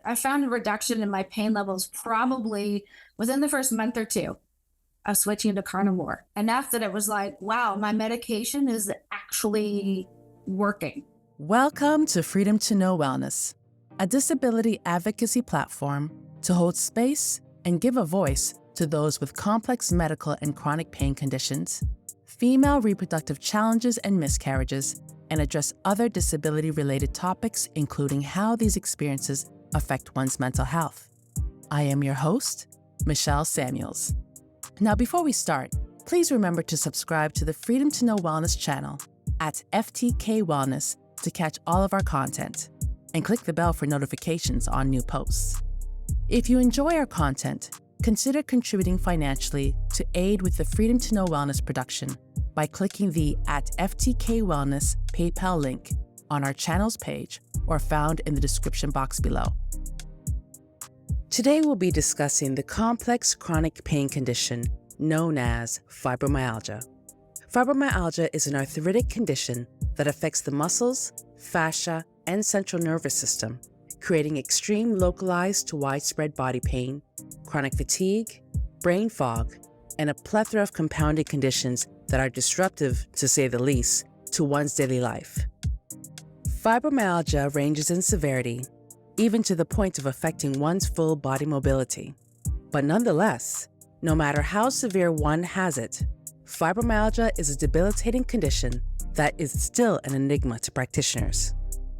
I found a reduction in my pain levels probably within the first month or two of switching to carnivore. And after that, it was like, wow, my medication is actually working. Welcome to Freedom to Know Wellness, a disability advocacy platform to hold space and give a voice to those with complex medical and chronic pain conditions, female reproductive challenges and miscarriages, and address other disability-related topics, including how these experiences affect one's mental health. I am your host, Michelle Samuels. Now, before we start, please remember to subscribe to the Freedom to Know Wellness channel at FTKWellness to catch all of our content, and click the bell for notifications on new posts. If you enjoy our content, consider contributing financially to aid with the Freedom to Know Wellness production by clicking the @FTKWellness PayPal link on our channel's page or found in the description box below. Today we'll be discussing the complex chronic pain condition known as fibromyalgia. Fibromyalgia is an arthritic condition that affects the muscles, fascia, and central nervous system, creating extreme localized to widespread body pain, chronic fatigue, brain fog, and a plethora of compounded conditions that are disruptive, to say the least, to one's daily life. Fibromyalgia ranges in severity, even to the point of affecting one's full body mobility. But nonetheless, no matter how severe one has it, fibromyalgia is a debilitating condition that is still an enigma to practitioners.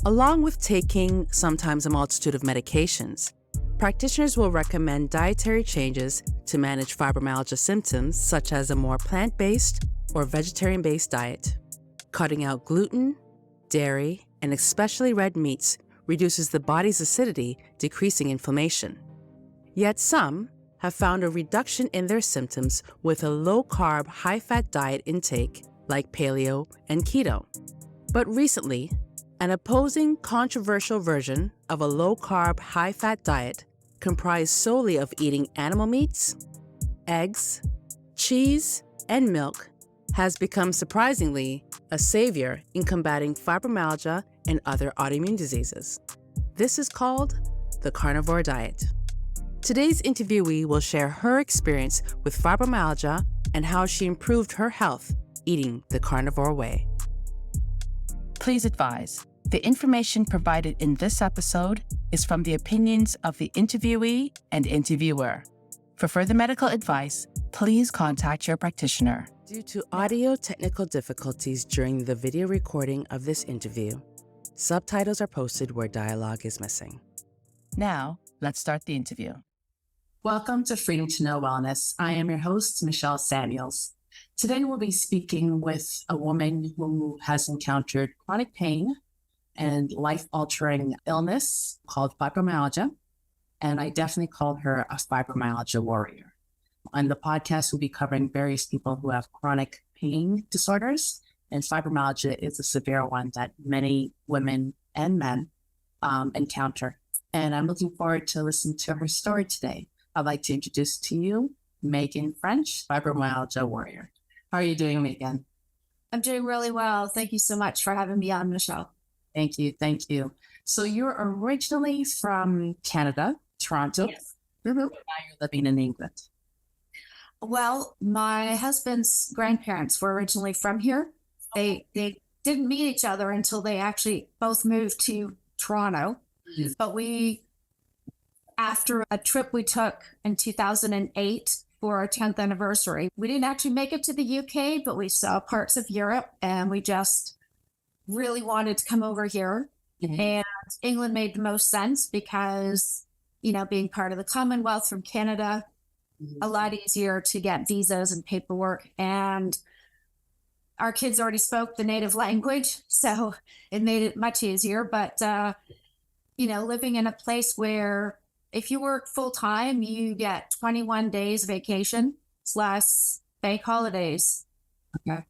Along with taking sometimes a multitude of medications, practitioners will recommend dietary changes to manage fibromyalgia symptoms, such as a more plant-based or vegetarian-based diet. Cutting out gluten, dairy, and especially red meats reduces the body's acidity, decreasing inflammation. Yet some have found a reduction in their symptoms with a low-carb, high-fat diet intake like paleo and keto. But recently, an opposing controversial version of a low-carb, high-fat diet comprised solely of eating animal meats, eggs, cheese, and milk has become surprisingly a savior in combating fibromyalgia and other autoimmune diseases. This is called the Carnivore Diet. Today's interviewee will share her experience with fibromyalgia and how she improved her health eating the carnivore way. Please advise, the information provided in this episode is from the opinions of the interviewee and interviewer. For further medical advice, please contact your practitioner. Due to audio technical difficulties during the video recording of this interview, subtitles are posted where dialogue is missing. Now, let's start the interview. Welcome to Freedom to Know Wellness. I am your host, Michelle Samuels. Today we'll be speaking with a woman who has encountered chronic pain and life-altering illness called fibromyalgia, and I definitely call her a fibromyalgia warrior. On the podcast, we'll be covering various people who have chronic pain disorders, and fibromyalgia is a severe one that many women and men encounter. And I'm looking forward to listening to her story today. I'd like to introduce to you Meghan French, fibromyalgia warrior. How are you doing, Meghan? I'm doing really well. Thank you so much for having me on, Michelle. Thank you. Thank you. So you're originally from Canada, Toronto. Yes. Mm-hmm. Now you're living in England. Well, my husband's grandparents were originally from here. They didn't meet each other until they actually both moved to Toronto. Mm-hmm. But after a trip we took in 2008 for our 10th anniversary, we didn't actually make it to the UK, but we saw parts of Europe, and we just really wanted to come over here. Mm-hmm. And England made the most sense because, being part of the Commonwealth from Canada, mm-hmm. a lot easier to get visas and paperwork. And our kids already spoke the native language, so it made it much easier. But, living in a place where if you work full time, you get 21 days vacation plus bank holidays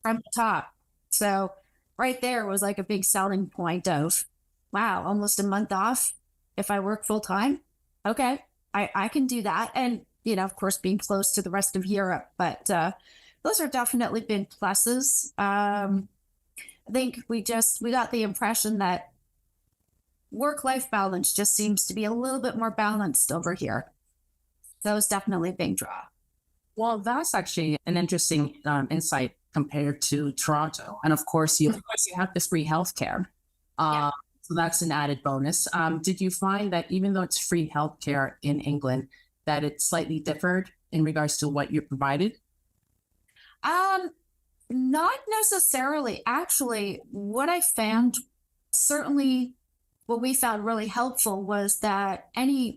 from the top. So right there was like a big selling point of, wow, almost a month off if I work full time. Okay, I can do that. And, of course, being close to the rest of Europe. But those are definitely been pluses. I think we got the impression that work-life balance just seems to be a little bit more balanced over here. That was definitely a big draw. Well, that's actually an interesting insight compared to Toronto. And of course, you have this free healthcare. Yeah. So that's an added bonus. Did you find that even though it's free healthcare in England, that it slightly differed in regards to what you provided? Not necessarily. Actually, what I found, certainly what we found really helpful was that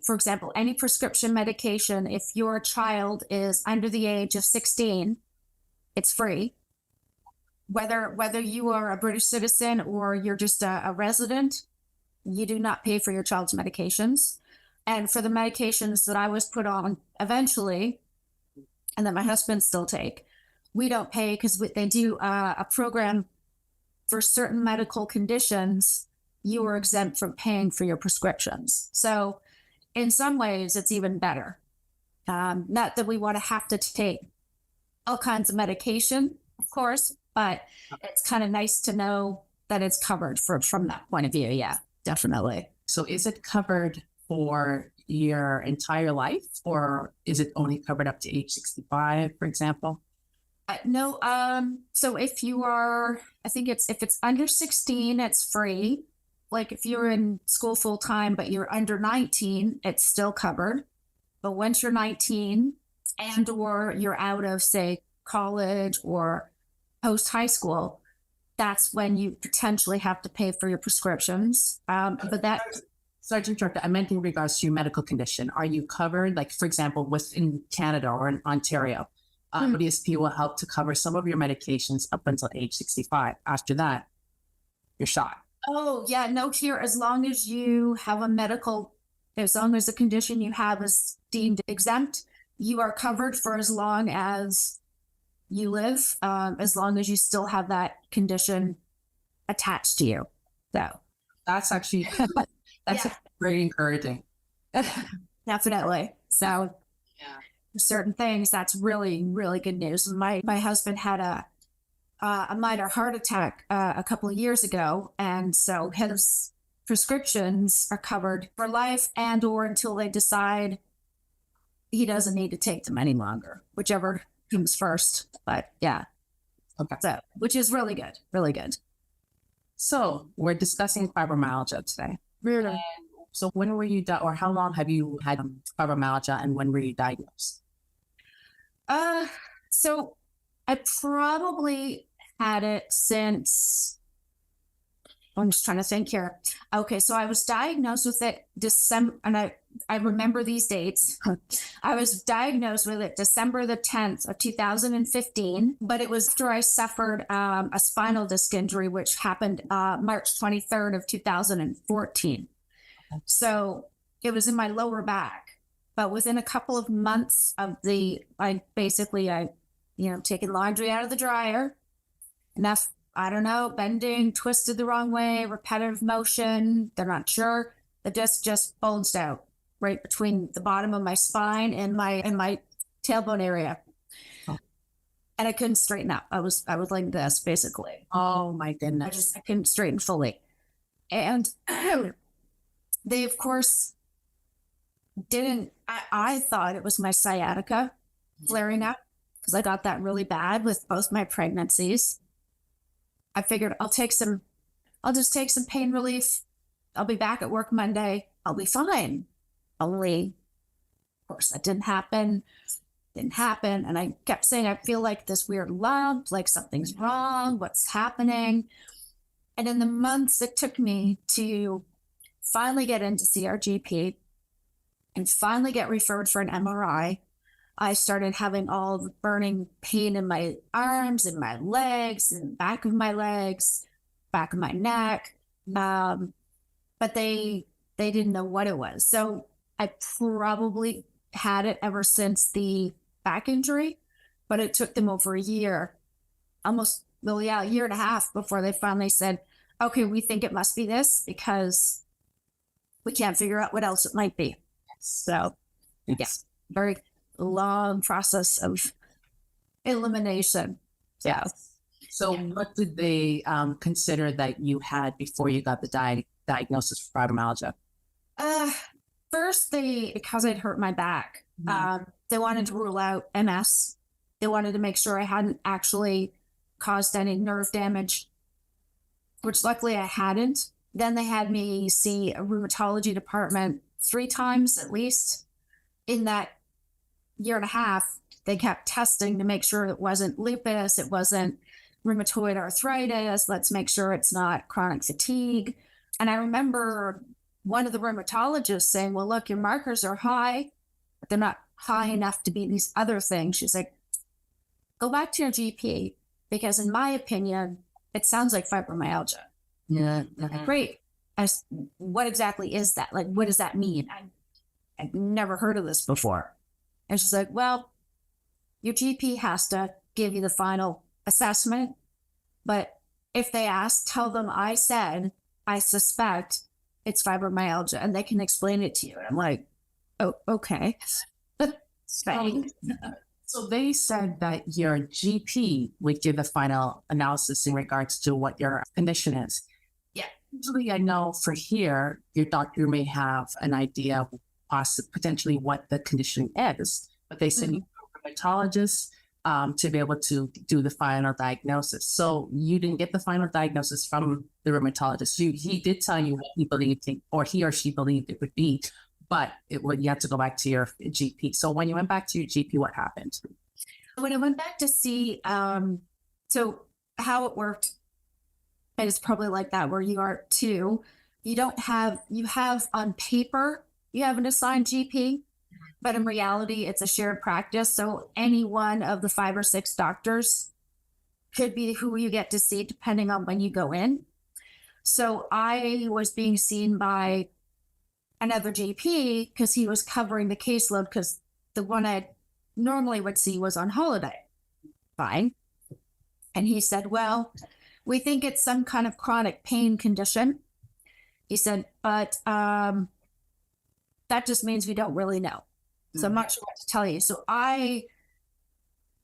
for example, any prescription medication, if your child is under the age of 16, it's free. Whether you are a British citizen or you're just a resident, you do not pay for your child's medications. And for the medications that I was put on eventually, and that my husband still take, we don't pay because they do a program for certain medical conditions. You are exempt from paying for your prescriptions. So in some ways, it's even better. Not that we want to have to take all kinds of medication, of course, but it's kind of nice to know that it's covered from that point of view. Yeah, definitely. So is it covered for your entire life, or is it only covered up to age 65, for example? No. So if you are, I think if it's under 16, it's free. Like if you're in school full time, but you're under 19, it's still covered. But once you're 19 and or you're out of, say, college or post high school, that's when you potentially have to pay for your prescriptions. But that. Sorry to interrupt. I meant in regards to your medical condition. Are you covered, like, for example, within Canada or in Ontario? BSP will help to cover some of your medications up until age 65. After that, you're shot. Oh, yeah. No, here, as long as you have as long as the condition you have is deemed exempt, you are covered for as long as you live, as long as you still have that condition attached to you. So that's actually, that's very encouraging. Definitely. So certain things, that's really, really good news. My husband had a minor heart attack a couple of years ago, and so his prescriptions are covered for life and or until they decide he doesn't need to take them any longer, whichever comes first. But yeah, okay. So which is really good, really good. So we're discussing fibromyalgia today. Really? So when were you or how long have you had fibromyalgia, and when were you diagnosed? So I probably had it since, I'm just trying to think here. Okay, so I was diagnosed with it December, and I remember these dates. I was diagnosed with it December the 10th of 2015, but it was after I suffered a spinal disc injury, which happened March 23rd of 2014. So it was in my lower back. But within a couple of months of taking laundry out of the dryer, enough, I don't know, bending, twisted the wrong way, repetitive motion, they're not sure. The disc just bulged out right between the bottom of my spine and my tailbone area. Oh. And I couldn't straighten up. I was like this, basically. Oh my goodness. I couldn't straighten fully. And they, of course, I thought it was my sciatica flaring up because I got that really bad with both my pregnancies. I figured I'll just take some pain relief. I'll be back at work Monday. I'll be fine. Only, of course, that didn't happen. And I kept saying, I feel like this weird lump, like something's wrong. What's happening? And in the months it took me to finally get in to see our GP and finally get referred for an MRI, I started having all the burning pain in my arms and my legs and back of my legs, back of my neck. But they didn't know what it was. So I probably had it ever since the back injury, but it took them over a year, a year and a half before they finally said, okay, we think it must be this because we can't figure out what else it might be. So, yes, very long process of elimination. Yeah. So what did they consider that you had before you got the diagnosis for fibromyalgia? First, because I'd hurt my back, they wanted to rule out MS. They wanted to make sure I hadn't actually caused any nerve damage, which luckily I hadn't. Then they had me see a rheumatology department 3 times at least. In that year and a half, they kept testing to make sure it wasn't lupus, it wasn't rheumatoid arthritis. Let's make sure it's not chronic fatigue. And I remember one of the rheumatologists saying, well, look, your markers are high, but they're not high enough to be these other things. She's like, go back to your GP, because in my opinion, it sounds like fibromyalgia. Yeah. Great. What exactly is that? Like, what does that mean? I've never heard of this before. And she's like, well, your GP has to give you the final assessment. But if they ask, tell them I said, I suspect it's fibromyalgia, and they can explain it to you. And I'm like, oh, okay. So they said that your GP would give the final analysis in regards to what your condition is. Yeah. Usually I know for here, your doctor may have an idea of potentially what the condition is, but they send you to a rheumatologist to be able to do the final diagnosis. So you didn't get the final diagnosis from the rheumatologist. He did tell you what he believed, or he or she believed it would be, but you have to go back to your GP. So when you went back to your GP, what happened? When I went back to see, so how it worked, and it's probably like that where you are too. You have on paper, you have an assigned GP, but in reality, it's a shared practice. So any one of the 5 or 6 doctors could be who you get to see depending on when you go in. So I was being seen by another GP because he was covering the caseload, because the one I normally would see was on holiday. Fine. And he said, well, we think it's some kind of chronic pain condition. He said, but that just means we don't really know. So I'm not sure what to tell you. So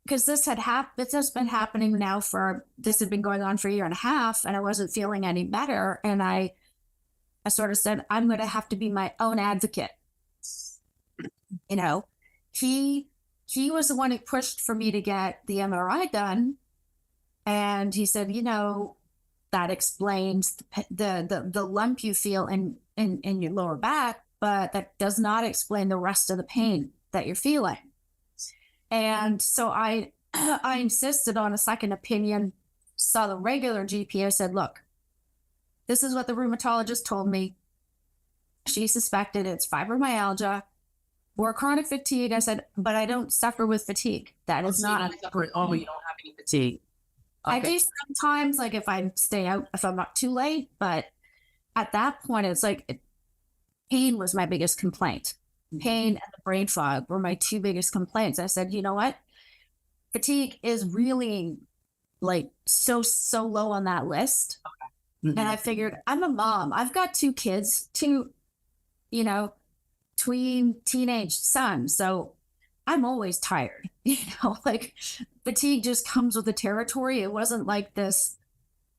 because this has been happening now this had been going on for a year and a half, and I wasn't feeling any better. And I sort of said, I'm going to have to be my own advocate. You know, he was the one who pushed for me to get the MRI done. And he said, you know, that explains the lump you feel in your lower back, but that does not explain the rest of the pain that you're feeling. And so I insisted on a second opinion, saw the regular GP. I said, look, this is what the rheumatologist told me. She suspected it's fibromyalgia or chronic fatigue. I said, but I don't suffer with fatigue. That is not. You don't have any fatigue. Okay. I do sometimes, like if I stay out, if I'm not too late, but at that point, it's like pain was my biggest complaint. Pain and the brain fog were my 2 biggest complaints. I said, you know what? Fatigue is really like so low on that list. Okay. And I figured, I'm a mom. I've got 2 kids, 2, tween teenage sons. So I'm always tired, like fatigue just comes with the territory. It wasn't like this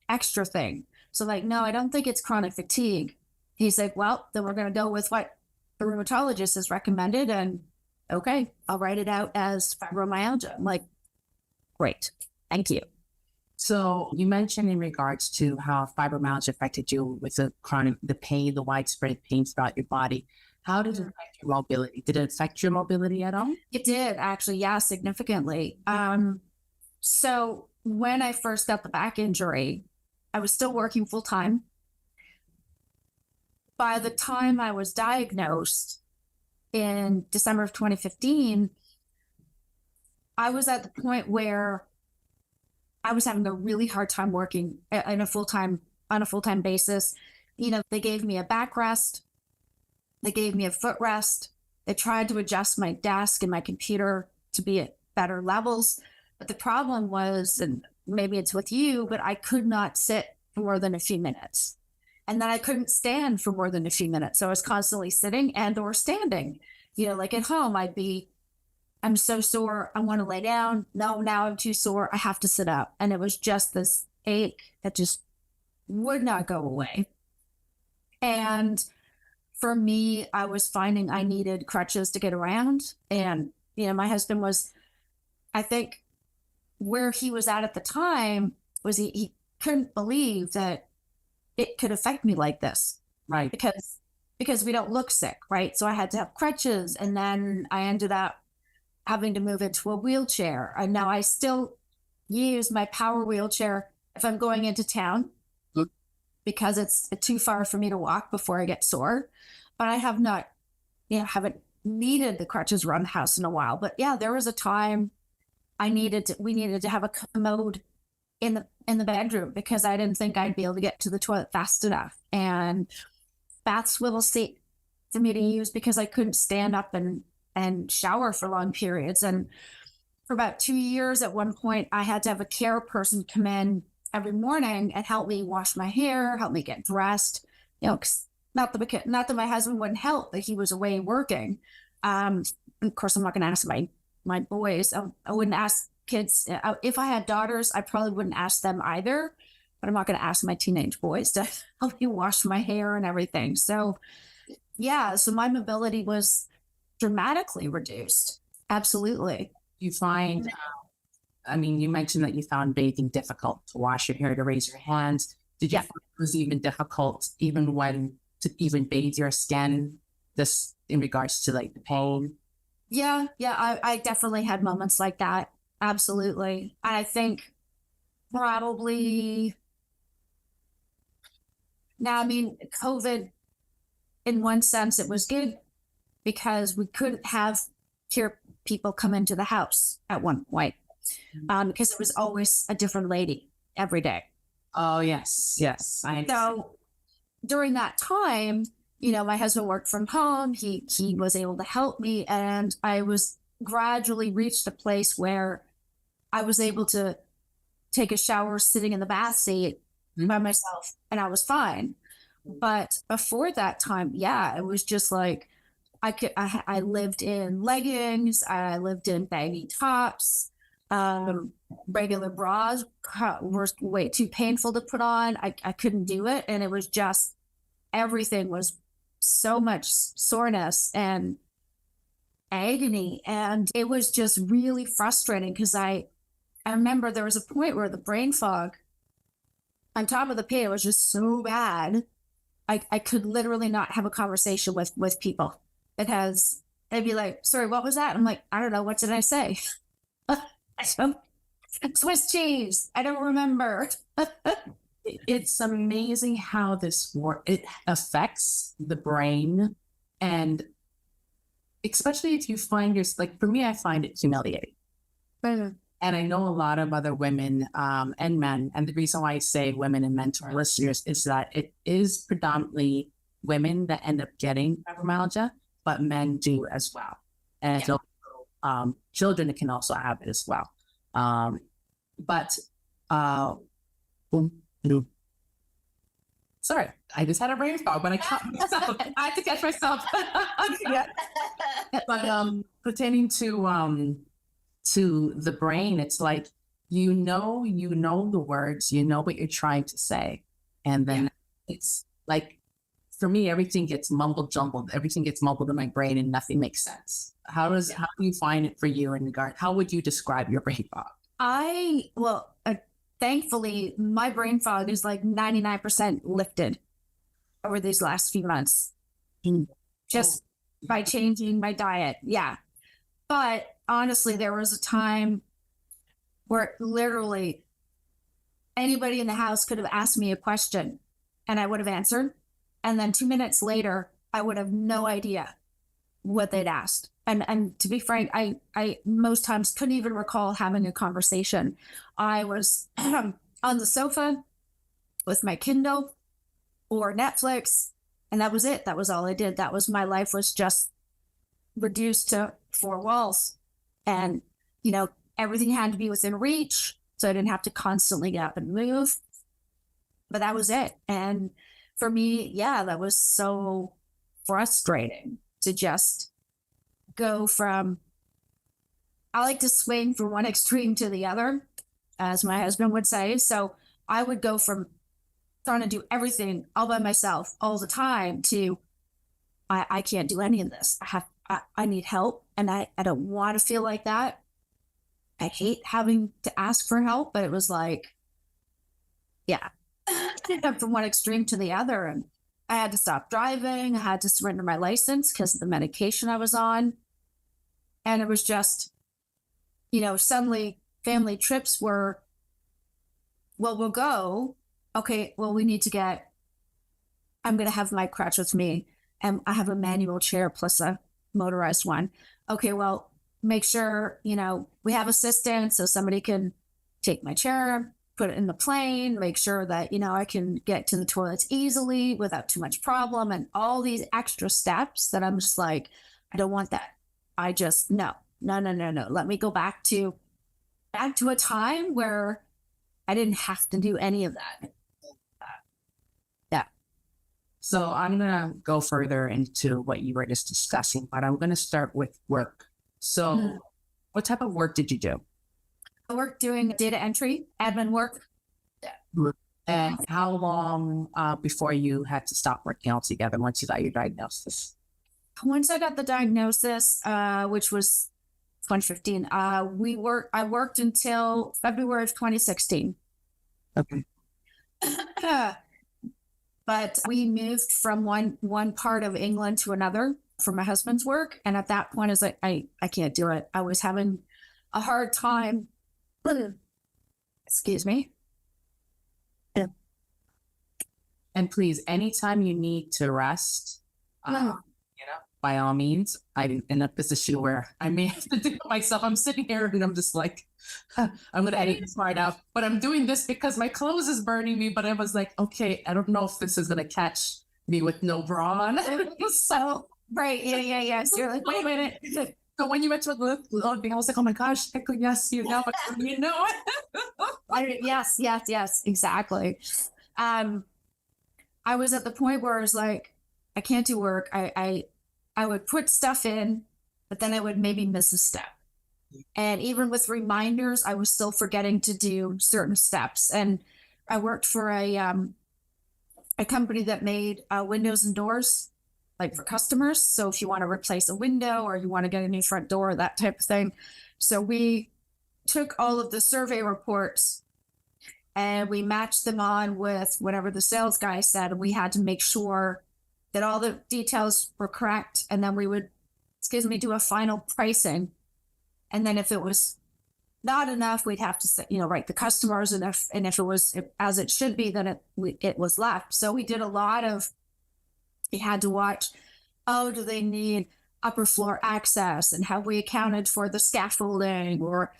extra thing. So like, no, I don't think it's chronic fatigue. He's like, well, then we're going to go with what the rheumatologist has recommended. And okay, I'll write it out as fibromyalgia. I'm like, great. Thank you. So you mentioned in regards to how fibromyalgia affected you with the pain, the widespread pain throughout your body. How did it affect your mobility? Did it affect your mobility at all? It did, actually. Yeah, significantly. So when I first got the back injury, I was still working full time. By the time I was diagnosed in December of 2015, I was at the point where I was having a really hard time working on a full-time basis. They gave me a back rest. They gave me a foot rest. They tried to adjust my desk and my computer to be at better levels. But the problem was, and maybe it's with you, but I could not sit for more than a few minutes. And then I couldn't stand for more than a few minutes. So I was constantly sitting and or standing. Like at home, I'm so sore, I want to lay down. No, now I'm too sore, I have to sit up. And it was just this ache that just would not go away. And for me, I was finding I needed crutches to get around. And, my husband was, I think, where he was at the time was he couldn't believe that it could affect me like this. Right. Because we don't look sick, right? So I had to have crutches, and then I ended up having to move into a wheelchair. And now I still use my power wheelchair if I'm going into town because it's too far for me to walk before I get sore. But I have not, haven't needed the crutches around the house in a while. But yeah, there was a time we needed to have a commode in the bedroom because I didn't think I'd be able to get to the toilet fast enough. And bath swivel seat for me to use because I couldn't stand up and shower for long periods. And for about 2 years at one point, I had to have a care person come in every morning and help me wash my hair, help me get dressed. Not that my husband wouldn't help, but he was away working. Of course, I'm not going to ask my boys. I wouldn't ask kids. If I had daughters, I probably wouldn't ask them either. But I'm not going to ask my teenage boys to help me wash my hair and everything. So, yeah, so my mobility was dramatically reduced. Absolutely. You find, you mentioned that you found bathing difficult to wash your hair, to raise your hands. Did you find it was even difficult to even bathe your skin, this in regards to like the pain? Yeah, I definitely had moments like that. Absolutely. I think probably now, COVID, in one sense, it was good because we couldn't have care people come into the house at one point because it was always a different lady every day. Oh, yes. Yes. So during that time, my husband worked from home. He was able to help me, and I was gradually reached a place where I was able to take a shower sitting in the bath seat by myself, and I was fine. But before that time, yeah, it was just like I lived in leggings, I lived in baggy tops, regular bras were way too painful to put on. I couldn't do it, and it was just everything was so much soreness and agony, and it was just really frustrating because I remember there was a point where the brain fog on top of the pain was just so bad. I could literally not have a conversation with people because they'd be like, sorry, what was that? I'm like, I don't know. What did I say? Swiss cheese. I don't remember. It's amazing how it affects the brain. And especially if you find like, for me, I find it humiliating. And I know a lot of other women and men. And the reason why I say women and men to our listeners is that it is predominantly women that end up getting fibromyalgia, but men do as well. And children can also have it as well. Sorry, I just had a brain fog, but I caught myself. I had to catch myself. But pertaining to the brain, it's like, you know the words, you know what you're trying to say. And then it's like, for me, everything gets jumbled. Everything gets mumbled in my brain and nothing makes sense. How do you find it for you in regard? How would you describe your brain fog? Thankfully, my brain fog is like 99% lifted over these last few months, just by changing my diet. Yeah. But honestly, there was a time where literally anybody in the house could have asked me a question and I would have answered. And then 2 minutes later, I would have no idea what they'd asked. And to be frank, I most times couldn't even recall having a conversation. I was on the sofa with my Kindle or Netflix, and that was it. That was all I did. My life was just reduced to 4 walls. And, everything had to be within reach, so I didn't have to constantly get up and move. But that was it. And for me, that was so frustrating to just go from, I like to swing from one extreme to the other, as my husband would say. So I would go from trying to do everything all by myself all the time to, I can't do any of this. I need help, and I don't want to feel like that. I hate having to ask for help, but it was like, yeah, from one extreme to the other. And I had to stop driving. I had to surrender my license because of the medication I was on. And it was just, suddenly family trips were, well, we'll go. Okay, well, we need to I'm going to have my crutch with me. And I have a manual chair plus a motorized one. Okay, well, make sure, we have assistance so somebody can take my chair, put it in the plane, make sure that, I can get to the toilets easily without too much problem, and all these extra steps that I'm just like, I don't want that. I just, no. Let me go back to a time where I didn't have to do any of that. Yeah. So I'm going to go further into what you were just discussing, but I'm going to start with work. So what type of work did you do? I worked doing data entry, admin work. Yeah. And how long before you had to stop working altogether once you got your diagnosis? Once I got the diagnosis, which was 2015, I worked until February of 2016. Okay. But we moved from one part of England to another for my husband's work. And at that point, I was like, I can't do it. I was having a hard time. Excuse me. Yeah. And please, anytime you need to rest, by all means, I'm in a position where I may have to do it myself. I'm sitting here and I'm just like, I'm going to edit this part out, but I'm doing this because my clothes is burning me. But I was like, okay, I don't know if this is going to catch me with no bra on. So, right. Yeah. So you're like, wait a minute. So when you went to the thing, I was like, oh my gosh, yes, you know it. Yes, exactly. I was at the point where I was like, I can't do work. I would put stuff in, but then I would maybe miss a step. And even with reminders, I was still forgetting to do certain steps. And I worked for a company that made windows and doors, like for customers. So if you want to replace a window or you want to get a new front door, that type of thing. So we took all of the survey reports and we matched them on with whatever the sales guy said. And we had to make sure that all the details were correct. And then we would, do a final pricing. And then if it was not enough, we'd have to, write the customers. And if it was as it should be, then it was left. So we did a lot of, we had to watch, do they need upper floor access? And have we accounted for the scaffolding, or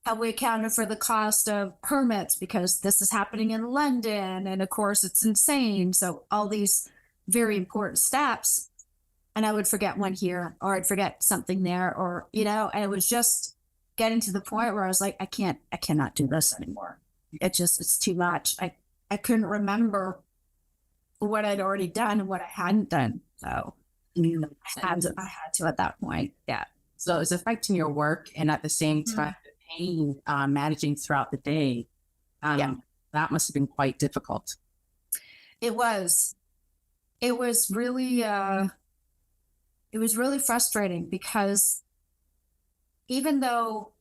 have we accounted for the cost of permits? Because this is happening in London. And of course it's insane. So all these very important steps. And I would forget one here, or I'd forget something there, or, and it was just getting to the point where I was like, I cannot do this anymore. It's too much. I couldn't remember what I'd already done and what I hadn't done. So I had to at that point. Yeah. So it's affecting your work, and at the same time, the pain managing throughout the day. That must have been quite difficult. It was really, it was really frustrating because even though,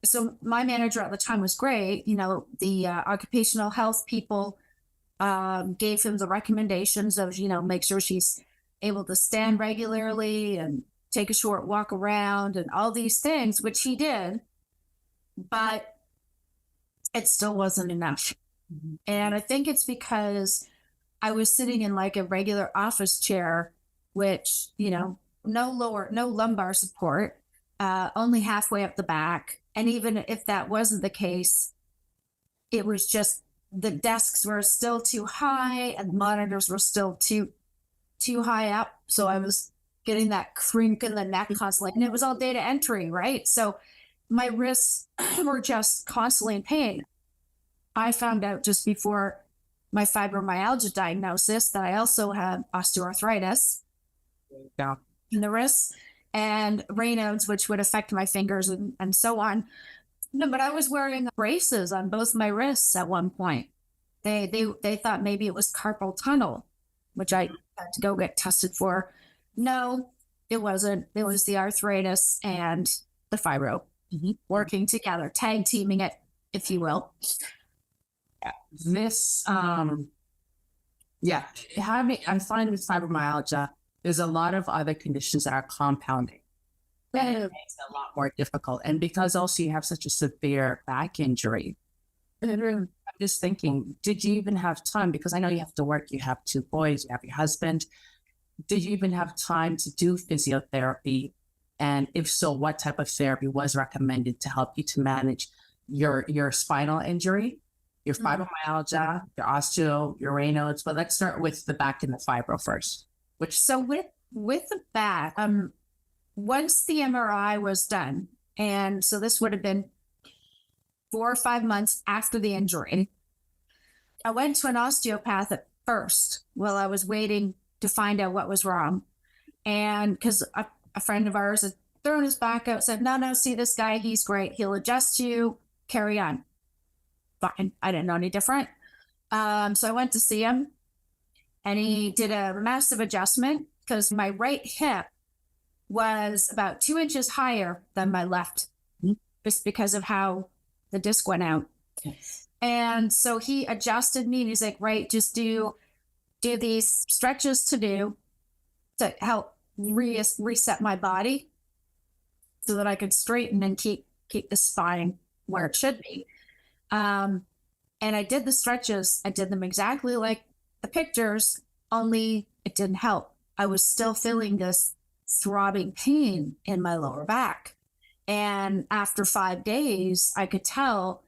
so my manager at the time was great, the occupational health people gave him the recommendations of, make sure she's able to stand regularly and take a short walk around and all these things, which he did, but it still wasn't enough. Mm-hmm. And I think it's because I was sitting in like a regular office chair, which, no lumbar support, only halfway up the back. And even if that wasn't the case, it was just the desks were still too high and the monitors were still too high up. So I was getting that crink in the neck constantly, and it was all data entry, right? So my wrists were just constantly in pain. I found out just before my fibromyalgia diagnosis that I also had osteoarthritis in the wrists and Raynaud's, which would affect my fingers and so on. No, but I was wearing braces on both my wrists at one point. They thought maybe it was carpal tunnel, which I had to go get tested for. No, it wasn't. It was the arthritis and the fibro working together, tag teaming it, if you will. This, I find with fibromyalgia, there's a lot of other conditions that are compounding. That makes it a lot more difficult. And because also you have such a severe back injury, I'm just thinking, did you even have time? Because I know you have to work, you have 2 boys, you have your husband. Did you even have time to do physiotherapy? And if so, what type of therapy was recommended to help you to manage your spinal injury, your fibromyalgia, your osteo, your Raynaud's? But let's start with the back and the fibro first. So with the back, once the MRI was done, and so this would have been 4 or 5 months after the injury, I went to an osteopath at first while I was waiting to find out what was wrong. And because a friend of ours had thrown his back out, said, no, see this guy, he's great. He'll adjust you, carry on. Fine. I didn't know any different. So I went to see him, and he did a massive adjustment because my right hip was about 2 inches higher than my left, just because of how the disc went out. Yes. And so he adjusted me, and he's like, right, just do these stretches to help reset my body so that I could straighten and keep the spine where it should be. And I did the stretches. I did them exactly like the pictures, only it didn't help. I was still feeling this throbbing pain in my lower back. And after 5 days, I could tell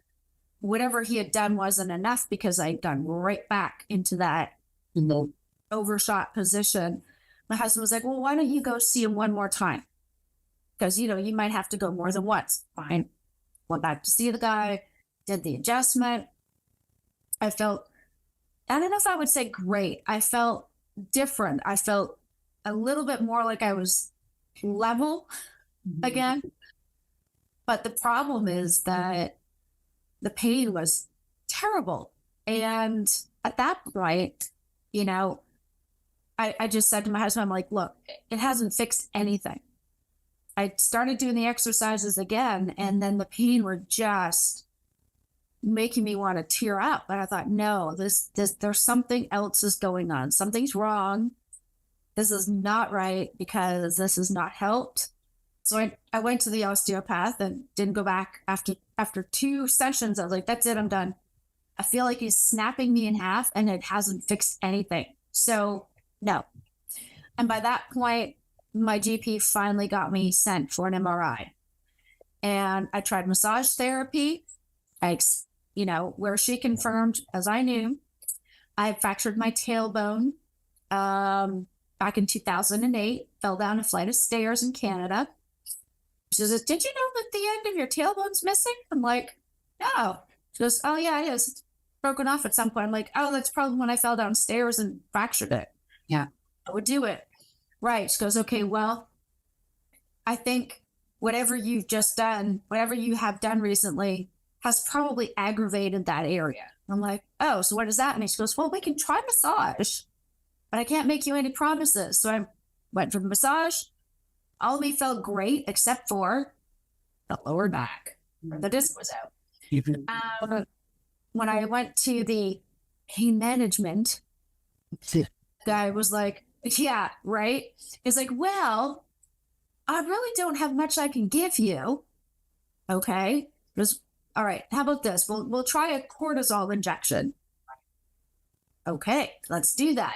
whatever he had done wasn't enough, because I'd gone right back into that overshot position. My husband was like, well, why don't you go see him one more time? Because, you might have to go more than once. Fine. Went back to see the guy, did the adjustment. I don't know if I would say great. I felt different. I felt a little bit more like I was level again. But the problem is that the pain was terrible. And at that point, I just said to my husband, I'm like, look, it hasn't fixed anything. I started doing the exercises again, and then the pain were just making me want to tear up. And I thought, no, there's something else is going on. Something's wrong. This is not right, because this has not helped. So I went to the osteopath and didn't go back after 2 sessions. I was like, that's it, I'm done. I feel like he's snapping me in half, and it hasn't fixed anything. So no. And by that point, my GP finally got me sent for an MRI. And I tried massage therapy, where she confirmed, as I knew, I had fractured my tailbone back in 2008, fell down a flight of stairs in Canada. She says, did you know that the end of your tailbone's missing? I'm like, no. She goes, oh yeah, it is. It's broken off at some point. I'm like, oh, that's probably when I fell downstairs and fractured it. Yeah. I would do it. Right. She goes, okay, well, I think whatever you've just done, whatever you have done recently, has probably aggravated that area. I'm like, oh, so what does that mean? She goes, well, we can try massage, but I can't make you any promises. So I went for the massage. All of me felt great, except for the lower back, where the disc was out. When I went to the pain management, guy was like, yeah, right. It's like, well, I really don't have much I can give you. Okay. Just, all right. How about this? We'll try a cortisol injection. Okay, let's do that.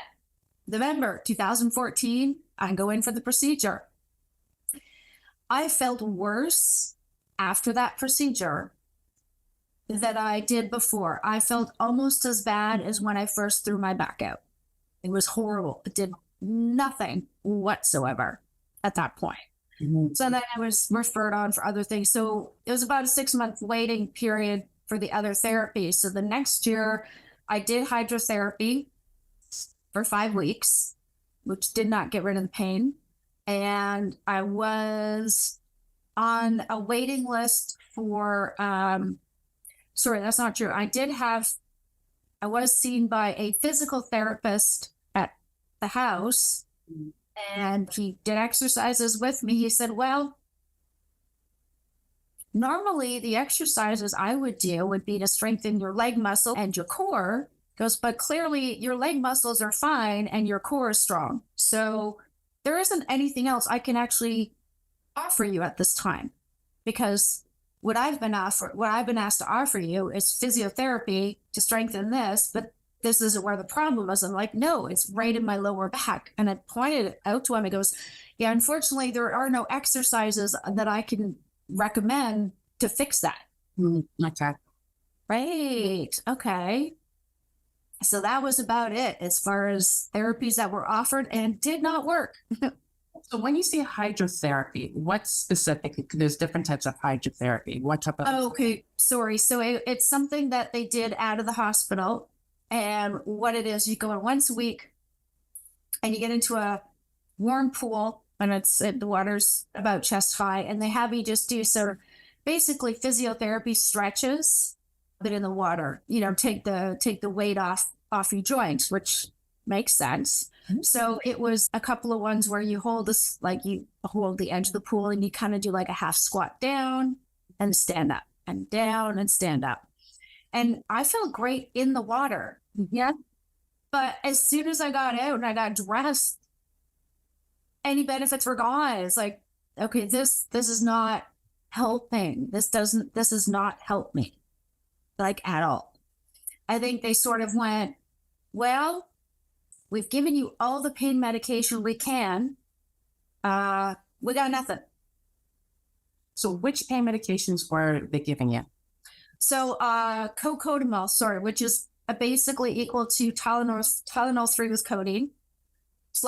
November 2014, I go in for the procedure. I felt worse after that procedure than I did before. I felt almost as bad as when I first threw my back out. It was horrible. It did nothing whatsoever at that point. So then I was referred on for other things. So it was about a 6-month waiting period for the other therapy. So the next year I did hydrotherapy for 5 weeks, which did not get rid of the pain. And I was on a waiting list for, sorry, that's not true. I did have I was seen by a physical therapist at the house, and he did exercises with me. He said, well, normally the exercises I would do would be to strengthen your leg muscle and your core. He goes, but clearly your leg muscles are fine and your core is strong. So there isn't anything else I can actually offer you at this time, because what I've been asked to offer you is physiotherapy to strengthen this, but this isn't where the problem is. I'm like, no, it's right in my lower back. And I pointed it out to him. He goes, yeah, unfortunately, there are no exercises that I can recommend to fix that. Okay. Right. Okay. So that was about it as far as therapies that were offered and did not work. So when you say hydrotherapy, what specifically? There's different types of hydrotherapy. What type of? Oh, okay, sorry. So it's something that they did out of the hospital. And what it is, you go in once a week and you get into a warm pool, and the water's about chest high, and they have you just do sort of basically physiotherapy stretches, but in the water, take the weight off your joints, which makes sense. So it was a couple of ones where you hold this, like you hold the edge of the pool and you kind of do like a half squat down and stand up and down and stand up. And I felt great in the water. Yeah. But as soon as I got out and I got dressed, any benefits were gone. It's like, okay, this is not helping. This does not help me, like, at all. I think they sort of went, well, we've given you all the pain medication we can. We got nothing. So which pain medications were they giving you? So cocodamol, which is basically equal to Tylenol 3 with codeine +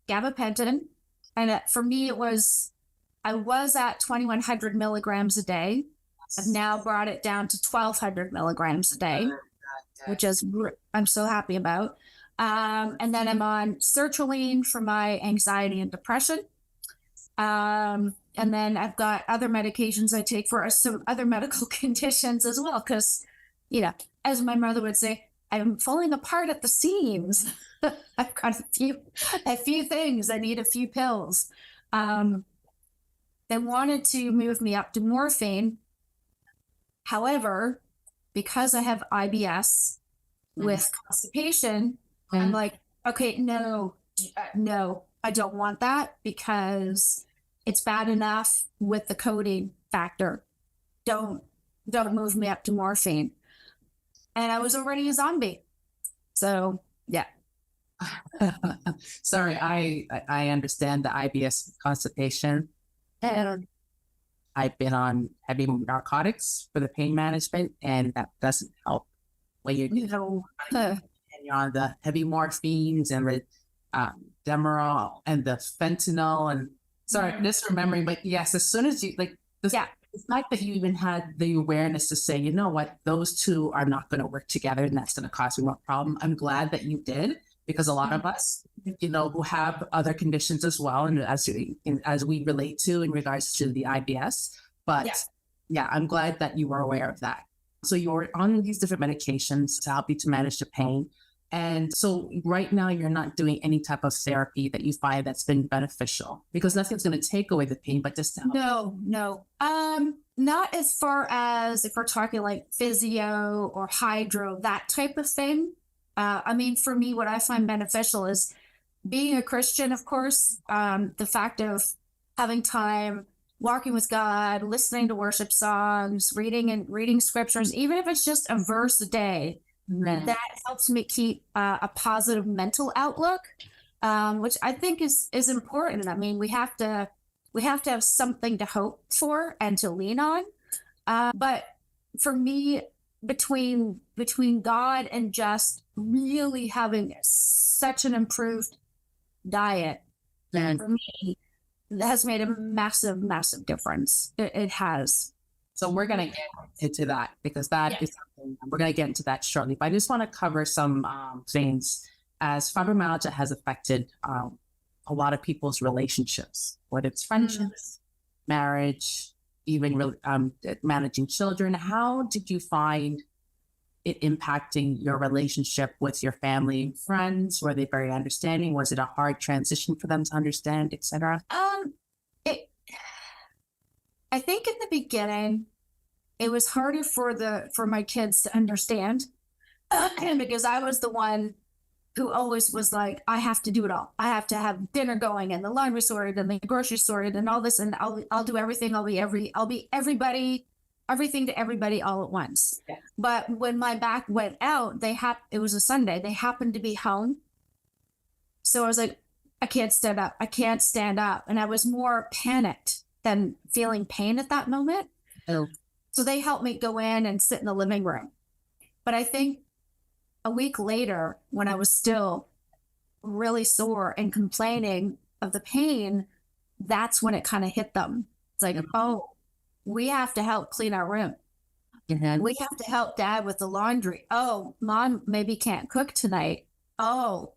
gabapentin. And for me, I was at 2,100 milligrams a day. I've now brought it down to 1,200 milligrams a day, which I'm so happy about. And then I'm on sertraline for my anxiety and depression. And then I've got other medications I take for some other medical conditions as well. Because, as my mother would say, I'm falling apart at the seams. I've got a few things. I need a few pills. They wanted to move me up to morphine. However, because I have IBS with constipation, I'm like, okay, no, I don't want that, because it's bad enough with the codeine factor. Don't move me up to morphine. And I was already a zombie. So, yeah. Sorry, I understand the IBS constipation. And I've been on heavy narcotics for the pain management, and that doesn't help. When you're on the heavy morphines and the Demerol and the fentanyl, and sorry, just remembering, but yes, as soon as you it's not that you even had the awareness to say, you know what, those two are not going to work together, and that's going to cause you more problem. I'm glad that you did, because a lot of us, who have other conditions as well, and as we relate to in regards to the IBS, but I'm glad that you were aware of that. So you're on these different medications to help you to manage the pain. And so right now you're not doing any type of therapy that you find that's been beneficial, because nothing's going to take away the pain, but just to help. No. Not as far as if we're talking like physio or hydro, that type of thing. For me, what I find beneficial is being a Christian, of course, the fact of having time, walking with God, listening to worship songs, reading scriptures, even if it's just a verse a day. That helps me keep a positive mental outlook, which I think is important. We have to have something to hope for and to lean on. But for me, between God and just really having such an improved diet, for me, that has made a massive, massive difference. It has. So we're going to get into that, because that is something, we're going to get into that shortly. But I just want to cover some things, as fibromyalgia has affected a lot of people's relationships, whether it's friendships, marriage, even managing children. How did you find it impacting your relationship with your family and friends? Were they very understanding? Was it a hard transition for them to understand, etc.? It, I think in the beginning, it was harder for my kids to understand because I was the one who always was like, I have to do it all. I have to have dinner going and the laundry sorted and the grocery sorted and all this, and I'll do everything. I'll be everybody, everything to everybody all at once. Yeah. But when my back went out, it was a Sunday. They happened to be home, so I was like, I can't stand up. I can't stand up, and I was more panicked than feeling pain at that moment. Oh. So they helped me go in and sit in the living room. But I think a week later, when I was still really sore and complaining of the pain, that's when it kind of hit them. It's like, oh, we have to help clean our room. Mm-hmm. We have to help Dad with the laundry. Oh, Mom maybe can't cook tonight. Oh,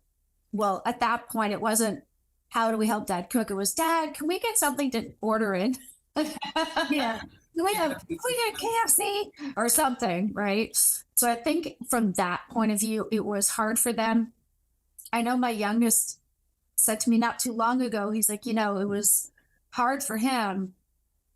well, at that point, it wasn't, how do we help Dad cook? It was, Dad, can we get something to order in? Yeah. Can we get KFC or something, right? So I think from that point of view, it was hard for them. I know my youngest said to me not too long ago, he's like, it was hard for him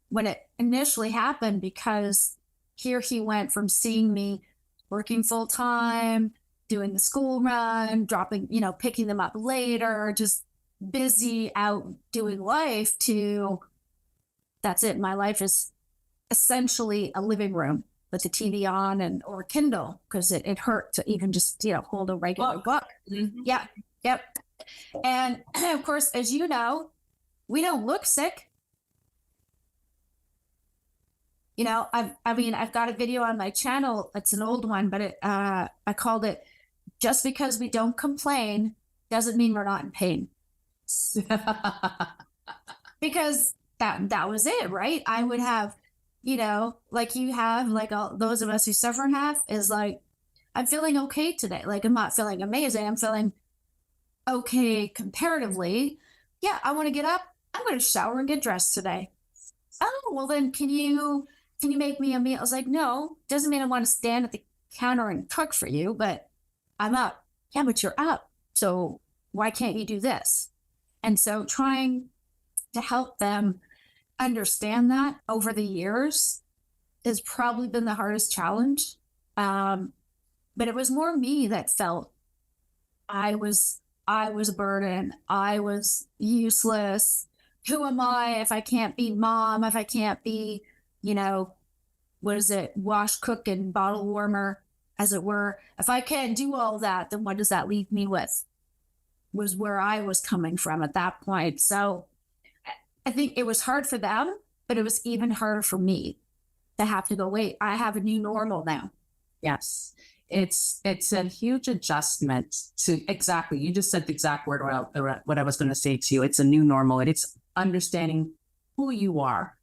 when it initially happened, because here he went from seeing me working full time, doing the school run, dropping, picking them up later, just busy out doing life, to that's it. My life is essentially a living room with the TV on or Kindle, because it hurt to even just, hold a regular book. Mm-hmm. Yeah. Yep. And of course, as you know, we don't look sick. I've got a video on my channel. It's an old one, but I called it, Just Because We Don't Complain Doesn't Mean We're Not in Pain. Because that was it, right? I would have, like you have, like all those of us who suffer have, is like, I'm feeling okay today. Like, I'm not feeling amazing. I'm feeling okay comparatively. Yeah, I want to get up. I'm going to shower and get dressed today. Oh, well then can you make me a meal? I was like, no, doesn't mean I want to stand at the counter and cook for you, but I'm up. Yeah, but you're up. So why can't you do this? And so trying to help them understand that over the years has probably been the hardest challenge. But it was more me that felt I was a burden. I was useless. Who am I if I can't be Mom, if I can't be, wash, cook, and bottle warmer, as it were. If I can't do all that, then what does that leave me with? Was where I was coming from at that point. So I think it was hard for them, but it was even harder for me to have to go, wait, I have a new normal now. Yes. It's a huge adjustment to, exactly, you just said the exact word, what I was going to say to you. It's a new normal, and it's understanding who you are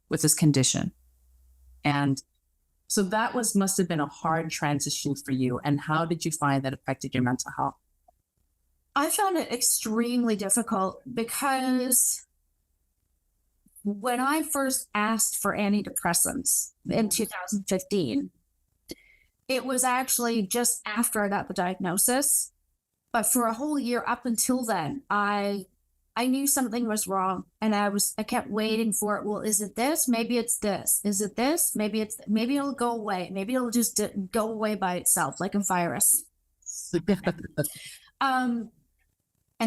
with this condition. And so that must have been a hard transition for you. And how did you find that affected your mental health? I found it extremely difficult, because when I first asked for antidepressants in 2015, it was actually just after I got the diagnosis. But for a whole year up until then, I knew something was wrong, and I kept waiting for it. Well, is it this? Maybe it's this. Is it this? Maybe it'll go away. Maybe it'll just go away by itself, like a virus. And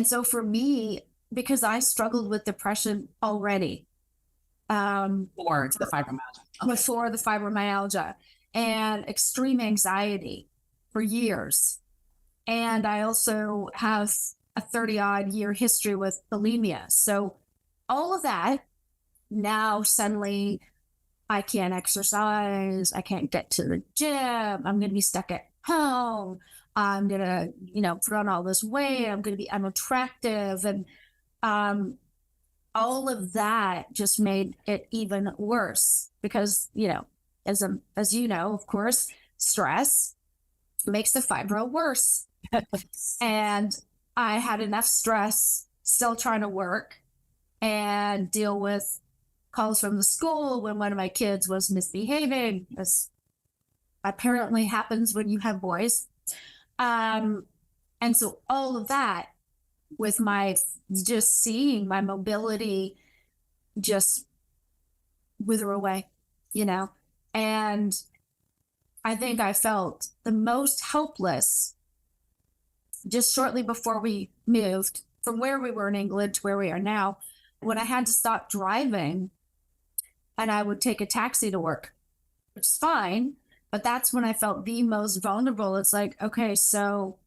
so for me, because I struggled with depression already, Or the fibromyalgia. Before the fibromyalgia, and extreme anxiety for years. And I also have a 30-odd year history with bulimia. So all of that, now suddenly I can't exercise. I can't get to the gym. I'm going to be stuck at home. I'm going to, put on all this weight. I'm unattractive. And all of that just made it even worse, because, as you know, of course, stress makes the fibro worse. And I had enough stress still trying to work and deal with calls from the school when one of my kids was misbehaving, as apparently happens when you have boys. And so all of that with my just seeing my mobility just wither away, and I think I felt the most helpless just shortly before we moved from where we were in England to where we are now, when I had to stop driving and I would take a taxi to work, which is fine, but that's when I felt the most vulnerable. It's like, okay, so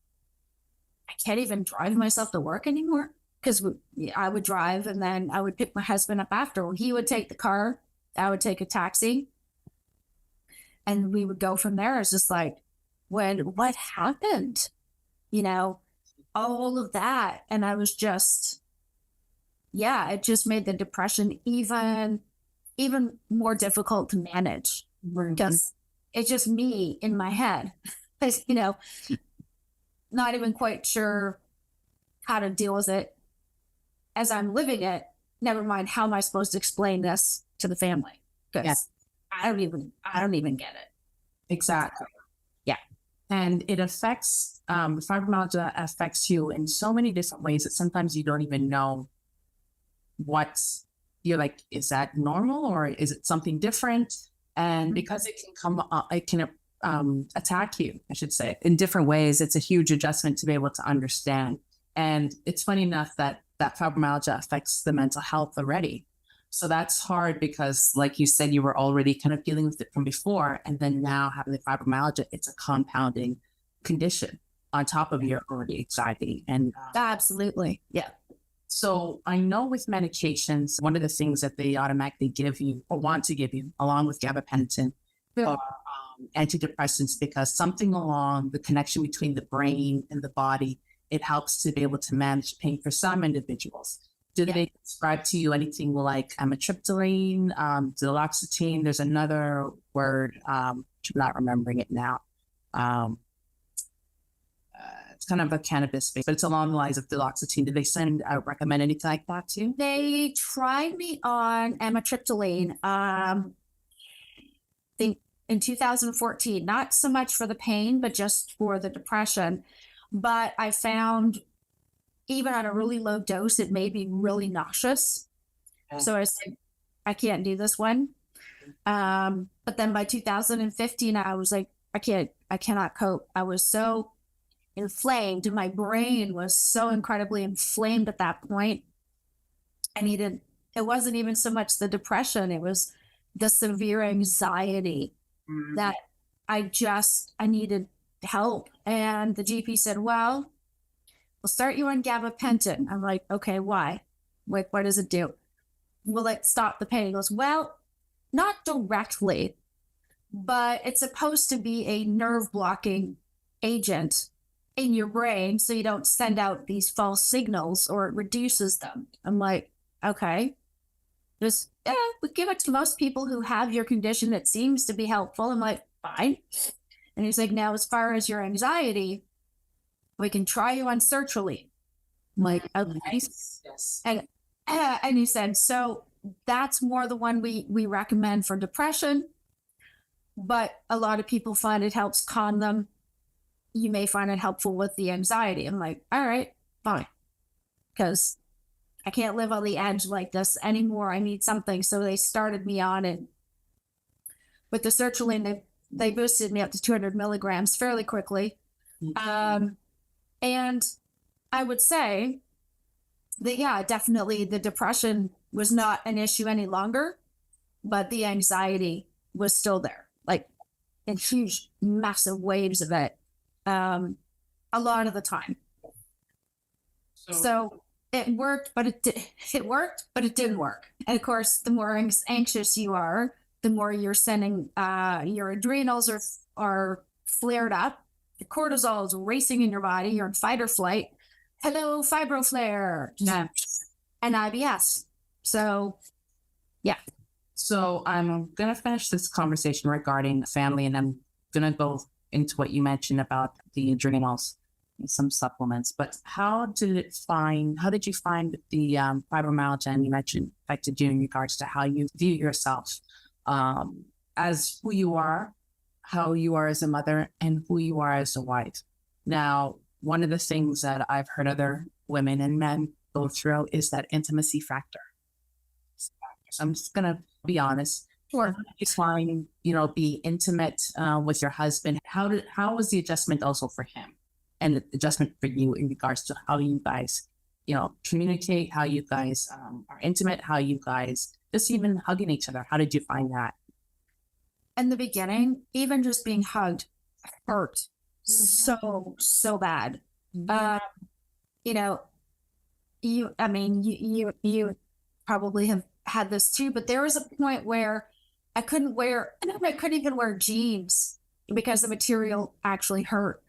I can't even drive myself to work anymore, because I would drive and then I would pick my husband up after. He would take the car, I would take a taxi, and we would go from there. It's just like, what happened? All of that. And I was just, it just made the depression even more difficult to manage, because it's just me in my head, not even quite sure how to deal with it as I'm living it. Never mind, how am I supposed to explain this to the family? Because I don't even get it. Exactly. Yeah. And it affects, fibromyalgia affects you in so many different ways that sometimes you don't even know what you're like, is that normal or is it something different? And because it can attack you, I should say, in different ways, it's a huge adjustment to be able to understand. And it's funny enough that fibromyalgia affects the mental health already. So that's hard because, like you said, you were already kind of dealing with it from before. And then now having the fibromyalgia, it's a compounding condition on top of your already anxiety. And Absolutely. Yeah. So I know with medications, one of the things that they automatically give you or want to give you, along with gabapentin, are antidepressants, because something along the connection between the brain and the body, it helps to be able to manage pain for some individuals. Did they prescribe to you anything like amitriptyline, duloxetine? There's another word, I'm not remembering it now. It's kind of a cannabis based, but it's along the lines of duloxetine. Did they recommend anything like that too? They tried me on amitriptyline, in 2014, not so much for the pain, but just for the depression. But I found even at a really low dose, it made me really nauseous. So I said, I can't do this one. But then by 2015, I was like, I cannot cope. I was so inflamed. My brain was so incredibly inflamed at that point. It wasn't even so much the depression, it was the severe anxiety that I needed help. And the GP said, well, we'll start you on gabapentin. I'm like, okay, why? Like, what does it do? Will it stop the pain? He goes, well, not directly, but it's supposed to be a nerve blocking agent in your brain so you don't send out these false signals, or it reduces them. I'm like, okay. We give it to most people who have your condition. It seems to be helpful. I'm like, fine. And he's like, now, as far as your anxiety, we can try you on sertraline. I'm like, okay. Yes. And he said, so that's more the one we recommend for depression, but a lot of people find it helps calm them. You may find it helpful with the anxiety. I'm like, all right, fine. Because I can't live on the edge like this anymore. I need something. So they started me on it. With the sertraline, they boosted me up to 200 milligrams fairly quickly. And I would say that, definitely the depression was not an issue any longer, but the anxiety was still there, like in huge, massive waves of it, a lot of the time. So it worked, but it worked, but it didn't work. And of course, the more anxious you are, the more you're sending, your adrenals are flared up. The cortisol is racing in your body. You're in fight or flight. Hello, fibroflare. And IBS. So, yeah. So I'm going to finish this conversation regarding family, and I'm going to go into what you mentioned about the adrenals and some supplements. But how did you find the fibromyalgia, and you mentioned affected you in regards to how you view yourself as who you are, how you are as a mother and who you are as a wife. Now, one of the things that I've heard other women and men go through is that intimacy factor. So I'm just gonna be honest. Sure. You find, be intimate with your husband. How was the adjustment also for him, and the adjustment for you in regards to how you guys, communicate, how you guys are intimate, how you guys just even hugging each other? How did you find that? In the beginning, even just being hugged hurt so bad. You probably have had this too, but there was a point where I couldn't even wear jeans because the material actually hurt.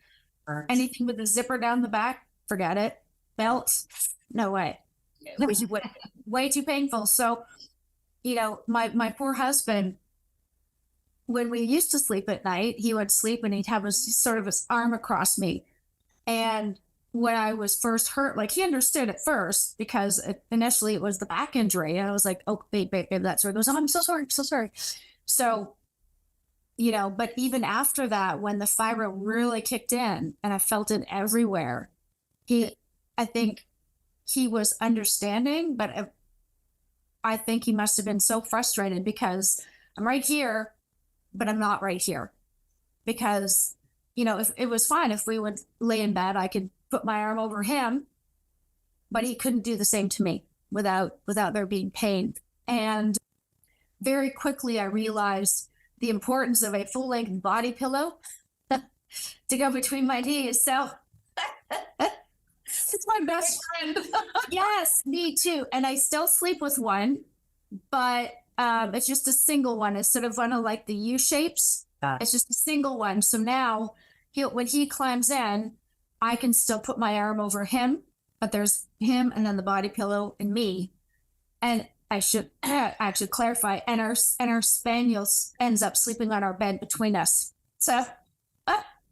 Anything with a zipper down the back, forget it. Belt, no way. It was way too painful. So, my poor husband, when we used to sleep at night, he would sleep and he'd have his arm across me. And when I was first hurt, like, he understood at first because initially it was the back injury. And I was like, oh, babe, that's where it goes. Oh, I'm so sorry. So, but even after that, when the fibro really kicked in and I felt it everywhere, I think he was understanding, but I think he must have been so frustrated because I'm right here, but I'm not right here. Because, if it was fine, if we would lay in bed, I could put my arm over him, but he couldn't do the same to me without there being pain. And very quickly I realized the importance of a full-length body pillow to go between my knees. So it's my best friend. Yes, me too. And I still sleep with one, but it's just a single one. It's sort of one of like the U shapes. It's just a single one. So now when he climbs in, I can still put my arm over him, but there's him and then the body pillow and me. And I should clarify, and our spaniel ends up sleeping on our bed between us. So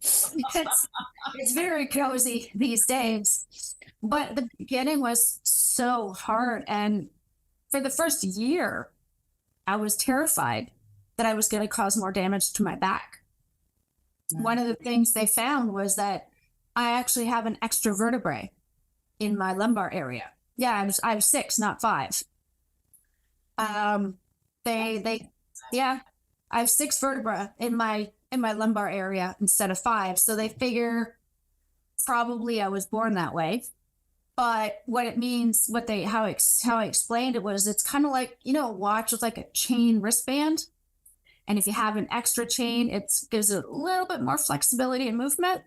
it's very cozy these days. But the beginning was so hard. And for the first year, I was terrified that I was going to cause more damage to my back. One of the things they found was that I actually have an extra vertebrae in my lumbar area. Yeah, I have 6, not 5. I have 6 vertebrae in my lumbar area instead of 5. So they figure probably I was born that way. But what it means, how I explained it was, it's kind of like, a watch with like a chain wristband. And if you have an extra chain, it gives it a little bit more flexibility and movement.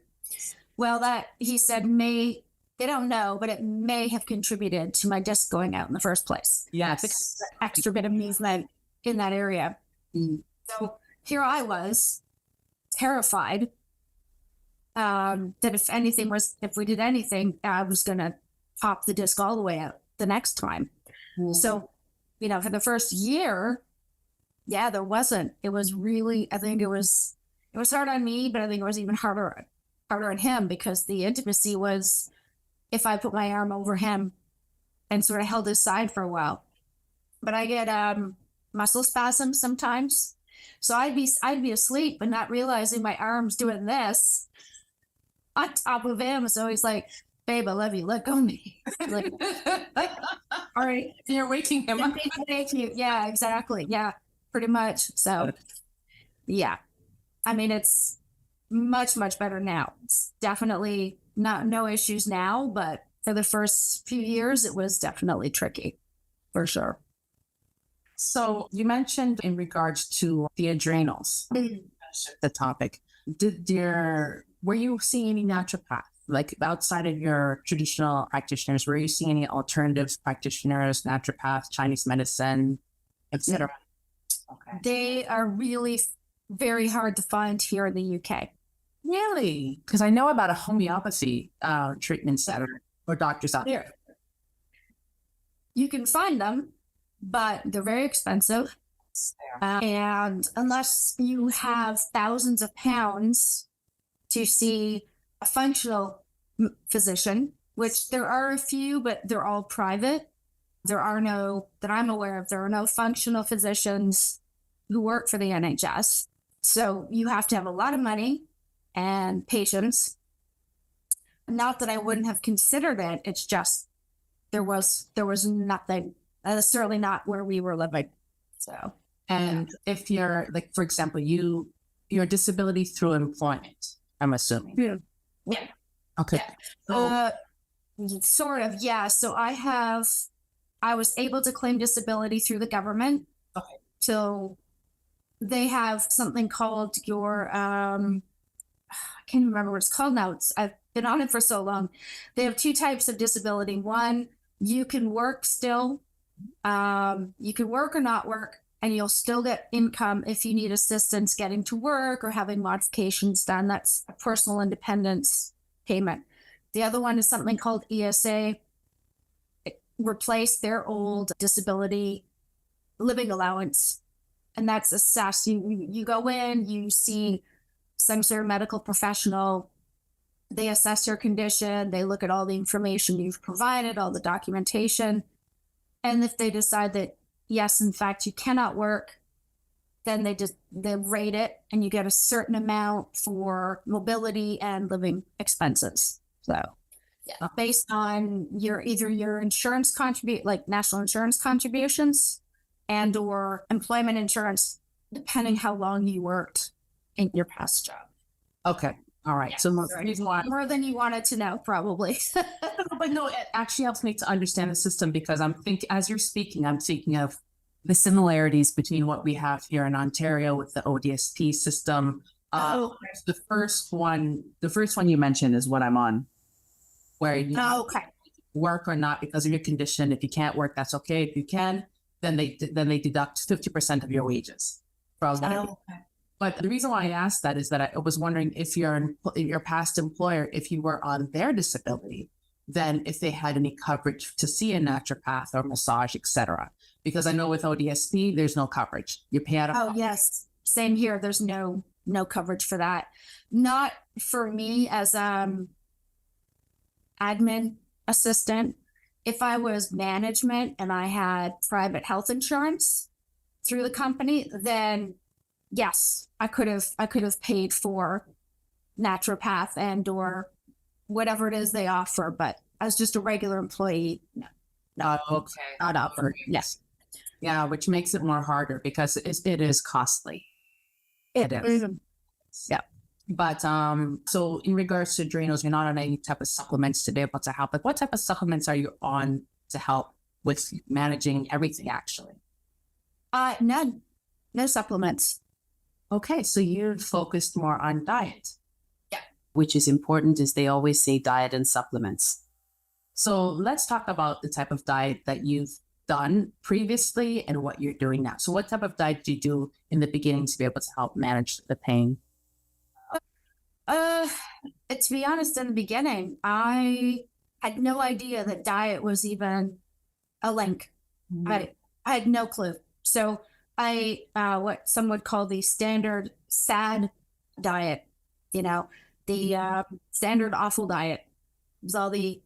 Well, that, he said, they don't know, but it may have contributed to my disc going out in the first place. Yes. Because of the extra bit of movement in that area. So here I was, terrified that if we did anything, I was going to pop the disc all the way out the next time. So, for the first year, there wasn't. It was really, I think it was hard on me, but I think it was even harder on him because the intimacy was if I put my arm over him and sort of held his side for a while. But I get muscle spasms sometimes. So I'd be asleep but not realizing my arm's doing this on top of him. So he's like, babe, I love you. Let go of me. Like, all right. You're waking him up. Yeah, exactly. Yeah, pretty much. So, yeah. I mean, it's much, much better now. It's definitely no issues now, but for the first few years, it was definitely tricky, for sure. So you mentioned in regards to the adrenals, the topic. Were you seeing any naturopath, like outside of your traditional practitioners? Were you seeing any alternative practitioners, naturopath, Chinese medicine, etc.? Okay. They are really very hard to find here in the UK. Really? Because I know about a homeopathy treatments that are, or doctors out there. You can find them, but they're very expensive. And unless you have thousands of pounds to see a functional physician, which there are a few, but they're all private. There are no, that I'm aware of, there are no functional physicians who work for the NHS. So you have to have a lot of money and patience. Not that I wouldn't have considered it. It's just there was nothing. Certainly not where we were living. So, And if you're like, for example, your disability through employment, I'm assuming. yeah. Okay. Yeah. So, Sort of, yeah. So I was able to claim disability through the government. Okay. So they have something called your, I can't remember what it's called now. I've been on it for so long. They have two types of disability. One, you can work still. You can work or not work, and you'll still get income if you need assistance getting to work or having modifications done. That's a personal independence payment. The other one is something called ESA. It replaced their old disability living allowance. And that's assessed. You go in, you see some sort of medical professional. They assess your condition. They look at all the information you've provided, all the documentation. And if they decide that, yes, in fact, you cannot work, then they rate it and you get a certain amount for mobility and living expenses. So yeah, based on either your insurance like national insurance contributions and or employment insurance, depending how long you worked in your past job. okay. All right. Yeah. So More than you wanted to know, probably. but no, it actually helps me to understand the system, because as you're speaking, I'm thinking of the similarities between what we have here in Ontario with the ODSP system. The first one you mentioned is what I'm on, where you work or not because of your condition. If you can't work, that's okay. If you can, then they deduct 50% of your wages. But the reason why I asked that is that I was wondering if your past employer, if you were on their disability, then if they had any coverage to see a naturopath or massage, etc. Because I know with ODSP, there's no coverage. You pay out of pocket. Yes, same here. There's no coverage for that. Not for me as admin assistant. If I was management and I had private health insurance through the company, then yes, I could have paid for naturopath and or whatever it is they offer, but as just a regular employee, no. Not offered. Yes. Yeah, which makes it more harder because it is costly. It is. Yeah. But so in regards to adrenals, you're not on any type of supplements to be able to help. Like, what type of supplements are you on to help with managing everything actually? None. No supplements. Okay, so you focused more on diet. Yeah. Which is important, is they always say diet and supplements. So let's talk about the type of diet that you've done previously and what you're doing now. So what type of diet do you do in the beginning to be able to help manage the pain? To be honest, in the beginning, I had no idea that diet was even a link. Mm-hmm. I had no clue. So I what some would call the standard SAD diet, the standard awful diet. It was all the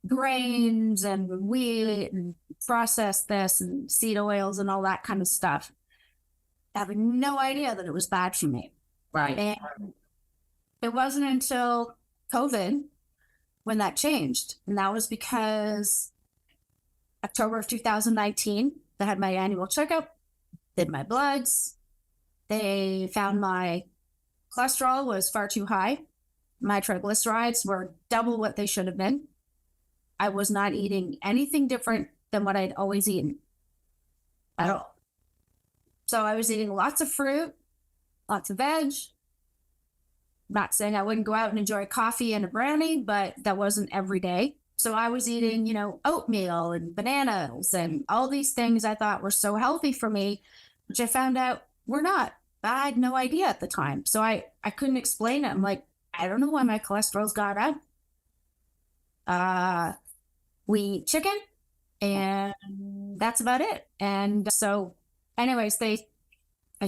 grains and wheat and processed this and seed oils and all that kind of stuff. Having no idea that it was bad for me. Right. And it wasn't until COVID when that changed. And that was because October of 2019, I had my annual checkup, did my bloods. They found my cholesterol was far too high. My triglycerides were double what they should have been. I was not eating anything different than what I'd always eaten at all. So I was eating lots of fruit, lots of veg. Not saying I wouldn't go out and enjoy coffee and a brownie, but that wasn't every day. So I was eating, oatmeal and bananas and all these things I thought were so healthy for me, which I found out were not. I had no idea at the time. So I couldn't explain it. I'm like, I don't know why my cholesterol's got up. We eat chicken and that's about it. And so anyways, I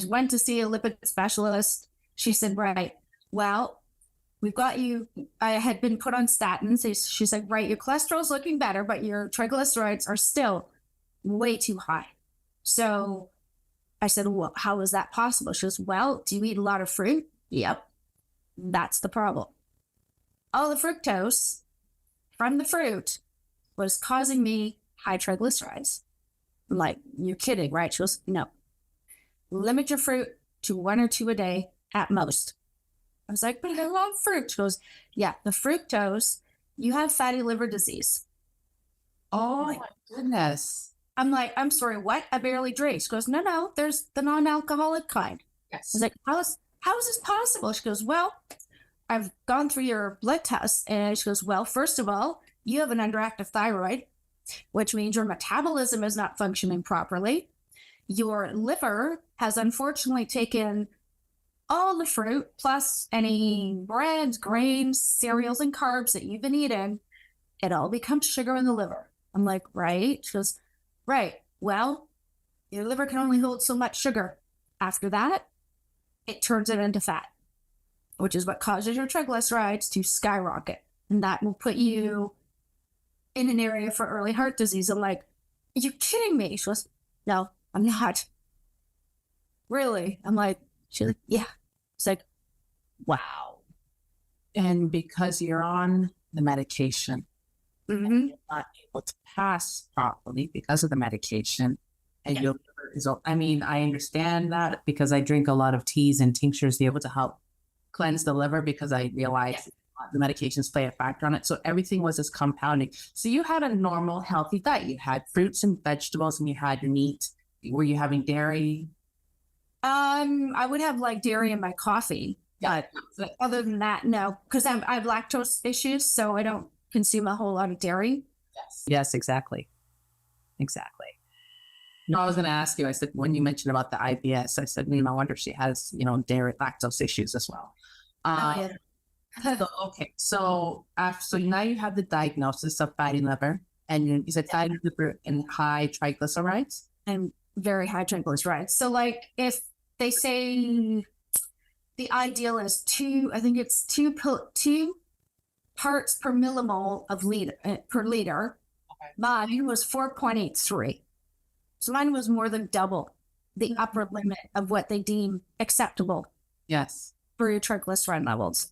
went to see a lipid specialist. She said, right, well, we've got you. I had been put on statins. She's like, right, your cholesterol's looking better, but your triglycerides are still way too high. So I said, well, how is that possible? She goes, well, do you eat a lot of fruit? Yep. That's the problem. All the fructose from the fruit was causing me high triglycerides. I'm like, you're kidding, right? She goes, no. Limit your fruit to 1 or 2 a day at most. I was like, but I love fruit. She goes, yeah, the fructose, you have fatty liver disease. Oh my goodness. I'm like, I'm sorry, what? I barely drink. She goes, no, there's the non-alcoholic kind. Yes. I was like, how is this possible? She goes, well, I've gone through your blood tests. And she goes, well, first of all, you have an underactive thyroid, which means your metabolism is not functioning properly. Your liver has unfortunately taken all the fruit plus any breads, grains, cereals, and carbs that you've been eating. It all becomes sugar in the liver. I'm like, right? She goes, right. Well, your liver can only hold so much sugar. After that, it turns it into fat, which is what causes your triglycerides to skyrocket. And that will put you in an area for early heart disease. I'm like, are you kidding me? She goes, no, I'm not. Really? I'm like, she's like, yeah. It's like, wow. And because you're on the medication, Mm-hmm. you're not able to pass properly because of the medication. And Yeah. your liver is, I mean, I understand that because I drink a lot of teas and tinctures to be able to help cleanse the liver because I realized the medications play a factor on it. So everything was just compounding. So you had a normal, healthy diet. You had fruits and vegetables and you had your meat. Were you having dairy? I would have like dairy in my coffee, Yeah. but other than that, no, because I have lactose issues, so I don't consume a whole lot of dairy. Yes, exactly. Exactly. No, I was going to ask you, I said, when you mentioned about the IBS, I said, I wonder if she has, dairy lactose issues as well. Yeah. Okay. So now you have the diagnosis of fatty liver and you said fatty liver and high triglycerides. And very high triglycerides. So like if they say the ideal is I think it's two parts per millimole of per liter. Okay. Mine was 4.83. So mine was more than double the upper limit of what they deem acceptable Yes. for your triglyceride levels.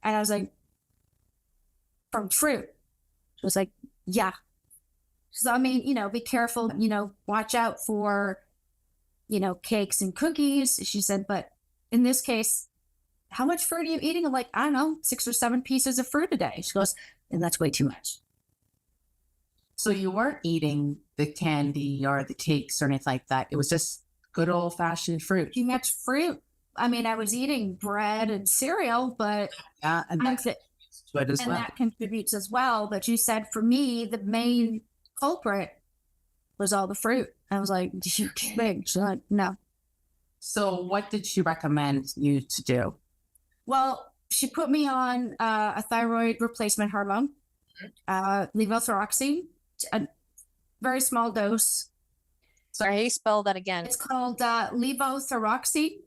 And I was like, from fruit. She was like, yeah. So, I mean, be careful, watch out for, cakes and cookies. She said, but in this case, how much fruit are you eating? I'm like, I don't know, 6 or 7 pieces of fruit a day. She goes, and that's way too much. So you weren't eating the candy or the cakes or anything like that. It was just good old fashioned fruit. Too much fruit. I mean, I was eating bread and cereal, but Yeah. And that's it. good as well. That contributes as well. But you said for me, the main culprit was all the fruit. I was like, you kidding? She's like, no. So what did she recommend you to do? Well, she put me on a thyroid replacement hormone, levothyroxine, a very small dose. Sorry, how do you spell that again? It's called levothyroxine,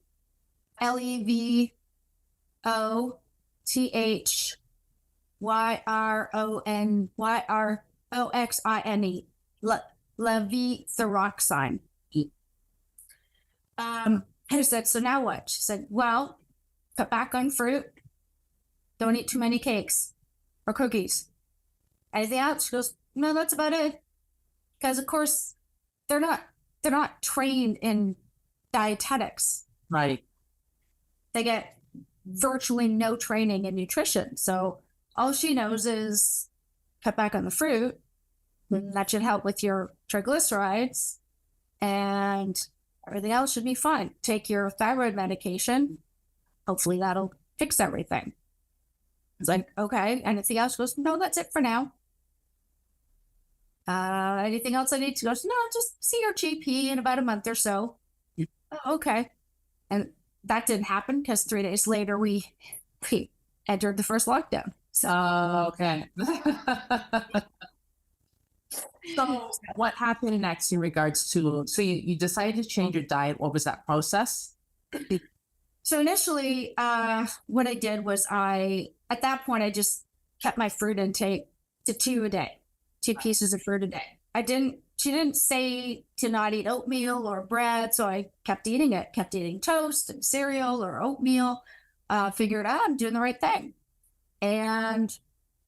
Levothyroxine, levothyroxine. I said, so now what? She said, well, cut back on fruit. Don't eat too many cakes or cookies. Anything else? She goes, no, that's about it. Because of course, they're not trained in dietetics. Right. They get virtually no training in nutrition. So all she knows is cut back on the fruit. That should help with your triglycerides, and everything else should be fine. Take your thyroid medication. Hopefully that'll fix everything. It's like, okay. Anything else? She goes, no, that's it for now. Anything else I need to go? No, just see your GP in about a month or so. Oh, okay. And that didn't happen because 3 days later we entered the first lockdown. So okay. So what happened next in regards to, so you decided to change your diet. What was that process? So initially, what I did was at that point, I just kept my fruit intake to 2 a day, 2 pieces of fruit a day. I didn't she didn't say to not eat oatmeal or bread. So I kept eating it, kept eating toast and cereal or oatmeal. Figured out I'm doing the right thing. And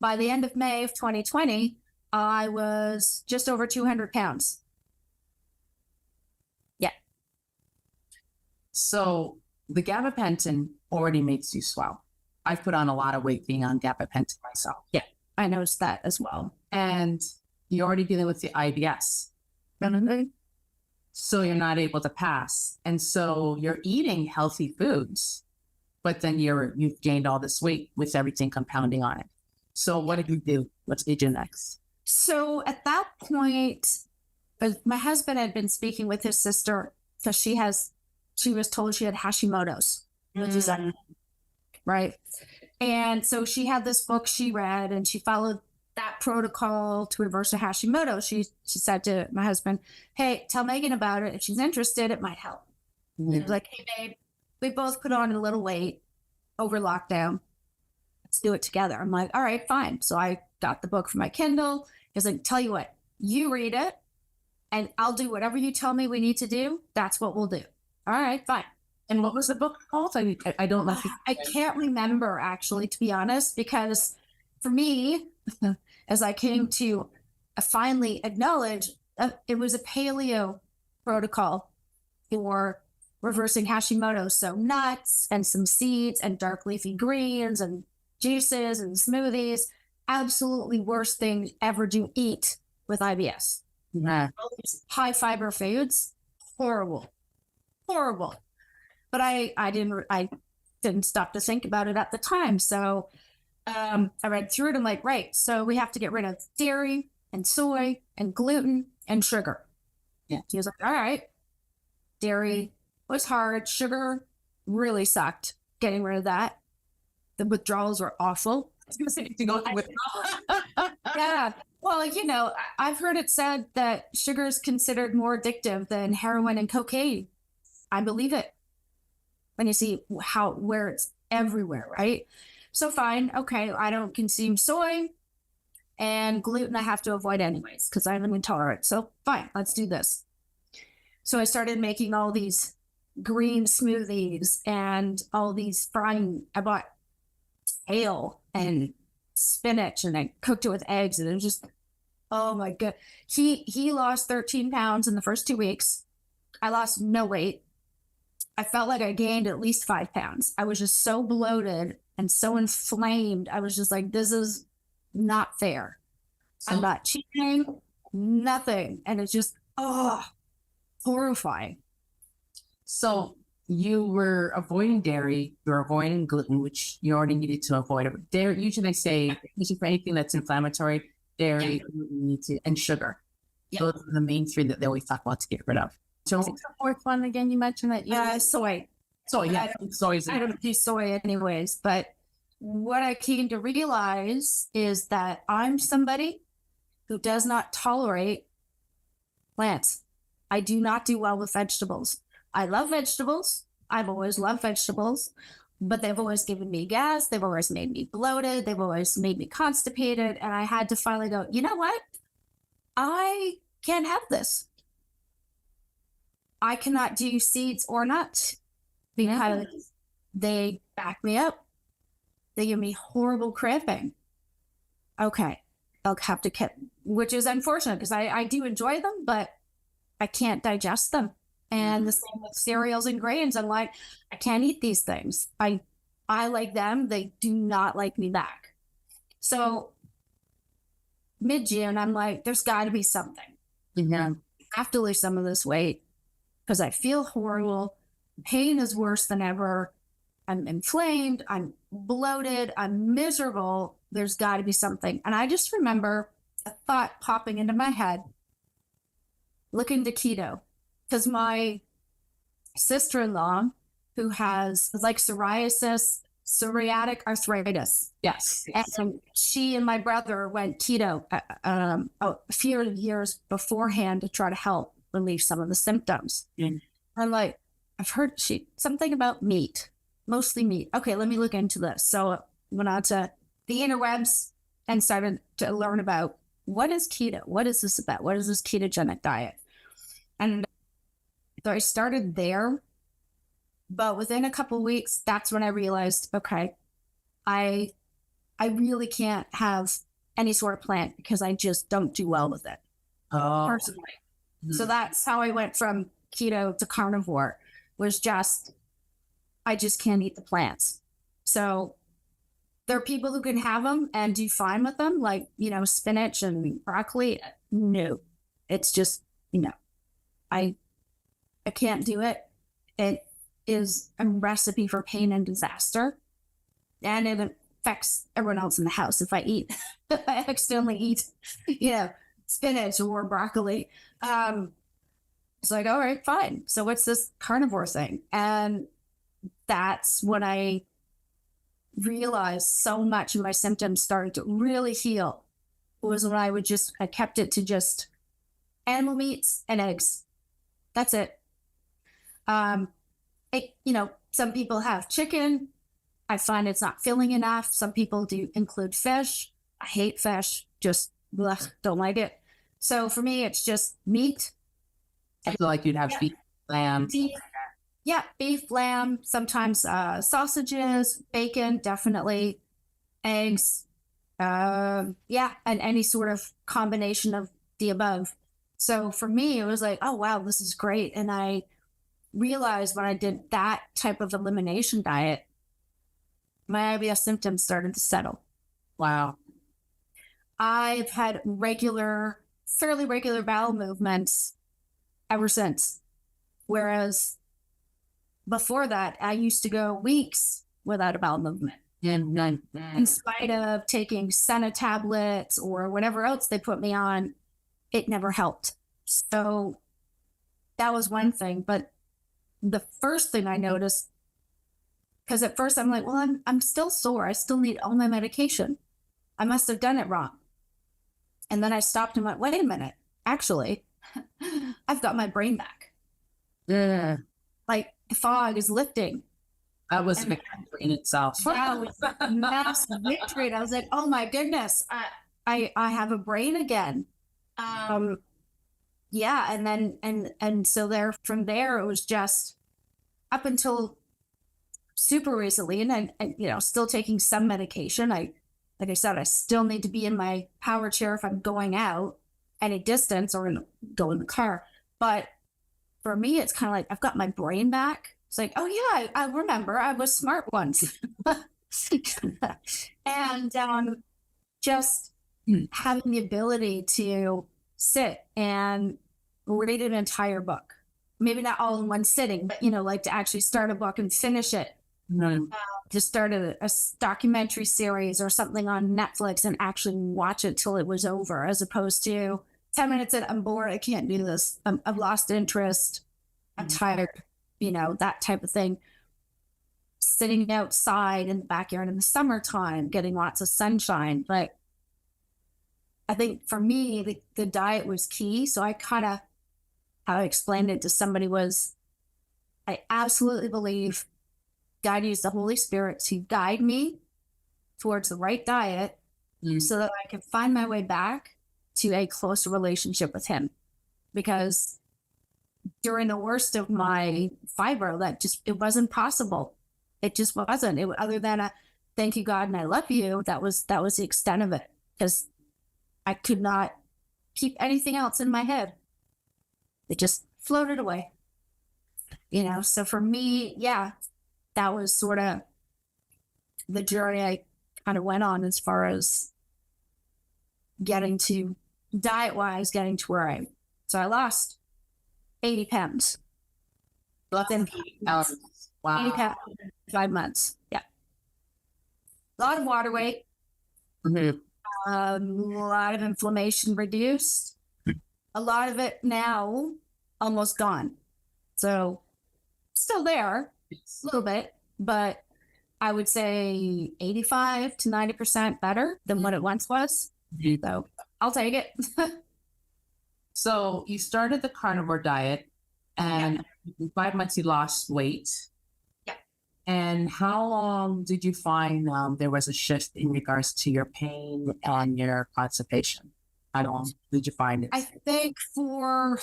by the end of May of 2020, I was just over 200 pounds. Yeah. So the gabapentin already makes you swell. I've put on a lot of weight being on gabapentin myself. Yeah, I noticed that as well. And you're already dealing with the IBS. So you're not able to pass. And so you're eating healthy foods, but then you've gained all this weight with everything compounding on it. So what did you do? What did you do next? So at that point, my husband had been speaking with his sister because she was told she had Hashimoto's, which is right. And so she had this book she read and she followed that protocol to reverse her Hashimoto. She said to my husband, hey, tell Megan about it. If she's interested, it might help. He was like, hey, babe, we both put on a little weight over lockdown. Let's do it together. I'm like, all right, fine. So I got the book for my Kindle. He's like, tell you what, you read it and I'll do whatever you tell me we need to do. That's what we'll do. All right, fine. And what was the book called? I don't know. I can't remember, actually, to be honest, because for me, as I came to finally acknowledge, it was a paleo protocol for reversing Hashimoto. So nuts and some seeds and dark leafy greens and juices and smoothies. Absolutely worst thing ever to eat with IBS. Yeah. High fiber foods, horrible. But I didn't stop to think about it at the time. So I read through it. I'm like, right. So we have to get rid of dairy and soy and gluten and sugar. Yeah. He was like, all right. Dairy was hard. Sugar really sucked. Getting rid of that. The withdrawals were awful. I was going to say, to go with Yeah. Well, I've heard it said that sugar is considered more addictive than heroin and cocaine. I believe it. When you see where it's everywhere, right? So fine. Okay. I don't consume soy and gluten I have to avoid anyways because I'm intolerant. So fine. Let's do this. So I started making all these green smoothies and all these I bought kale and spinach and I cooked it with eggs and it was just, oh my God. He lost 13 pounds in the first 2 weeks. I lost no weight. I felt like I gained at least 5 pounds. I was just so bloated and so inflamed. I was just like, this is not fair. I'm not cheating, nothing. And it's just, horrifying. So you were avoiding dairy, you were avoiding gluten, which you already needed to avoid. Dairy, usually they say, for anything that's inflammatory, dairy, gluten, and sugar. Yeah. Those are the main three that they always talk about to get rid of. So what's the fourth one again? You mentioned that. Soy. Soy, yeah. Soy is I don't do soy anyways, but what I came to realize is that I'm somebody who does not tolerate plants. I do not do well with vegetables. I love vegetables. I've always loved vegetables, but they've always given me gas. They've always made me bloated. They've always made me constipated. And I had to finally go, you know what? I can't have this. I cannot do seeds or nuts because they back me up. They give me horrible cramping. Okay. I'll have to keep, which is unfortunate because I do enjoy them, but I can't digest them. And the same with cereals and grains. I'm like, I can't eat these things. I like them. They do not like me back. So mid-June, I'm like, there's got to be something. Yeah. I have to lose some of this weight because I feel horrible. Pain is worse than ever. I'm inflamed. I'm bloated. I'm miserable. There's got to be something. And I just remember a thought popping into my head, look into keto. Because my sister-in-law, who has like psoriasis, psoriatic arthritis. Yes. And she and my brother went keto a few years beforehand to try to help relieve some of the symptoms. Mm. I'm like, I've heard something about meat, mostly meat. Okay, let me look into this. So I went on to the interwebs and started to learn about what is keto? What is this about? What is this ketogenic diet? And so I started there, but within a couple of weeks, that's when I realized, okay, I really can't have any sort of plant because I just don't do well with it personally. So that's how I went from keto to carnivore, was just, I just can't eat the plants. So there are people who can have them and do fine with them, like, spinach and broccoli. No, it's just, I can't do it. It is a recipe for pain and disaster. And it affects everyone else in the house. If I accidentally eat, spinach or broccoli. It's like, all right, fine. So what's this carnivore thing? And that's when I realized so much of my symptoms started to really heal, was when I kept it to just animal meats and eggs. That's it. Some people have chicken. I find it's not filling enough. Some people do include fish. I hate fish. Just don't like it. So for me, it's just meat. I feel like you'd have beef, lamb. Beef, lamb, sometimes sausages, bacon, definitely, eggs, and any sort of combination of the above. So for me, it was like, oh, wow, this is great. And I realized when I did that type of elimination diet, my IBS symptoms started to settle. Wow. I've had fairly regular bowel movements ever since. Whereas before that, I used to go weeks without a bowel movement. In spite of taking Senna tablets or whatever else they put me on, it never helped. So that was one thing. But the first thing I noticed, because at first I'm like, well, I'm still sore. I still need all my medication. I must have done it wrong. And then I stopped and went, wait a minute. Actually, I've got my brain back. Yeah. Like the fog is lifting. That was a victory in itself. That was a massive victory. And I was like, oh my goodness, I have a brain again. And then, and so from there, it was just up until super recently, and I still taking some medication. Like I said, I still need to be in my power chair if I'm going out any distance or go in the car. But for me, it's kind of like I've got my brain back. It's like, oh yeah, I remember I was smart once. And just having the ability to sit and read an entire book. Maybe not all in one sitting, but like to actually start a book and finish it. To start a documentary series or something on Netflix and actually watch it till it was over, as opposed to 10 minutes in, I'm bored, I can't do this, I've lost interest, I'm tired, that type of thing. Sitting outside in the backyard in the summertime, getting lots of sunshine. But I think for me, the diet was key. So I kind of, how I explained it to somebody was, I absolutely believe God used the Holy Spirit to guide me towards the right diet so that I can find my way back to a closer relationship with Him. Because during the worst of my fibro, it wasn't possible. It just wasn't. Other than a thank you, God, and I love you, that was the extent of it. Because I could not keep anything else in my head. It just floated away. So for me, that was sort of the journey I kind of went on as far as getting to, diet-wise, getting to where so I lost 80 pounds. Within 80 pounds in 5 months. Yeah. A lot of water weight. A lot of inflammation reduced. A lot of it now almost gone. So still there. A little bit, but I would say 85 to 90% better than what it once was. So I'll take it. So you started the carnivore diet, and in 5 months you lost weight. Yeah. And how long did you find there was a shift in regards to your pain and your constipation? I don't. Did you find it? I think for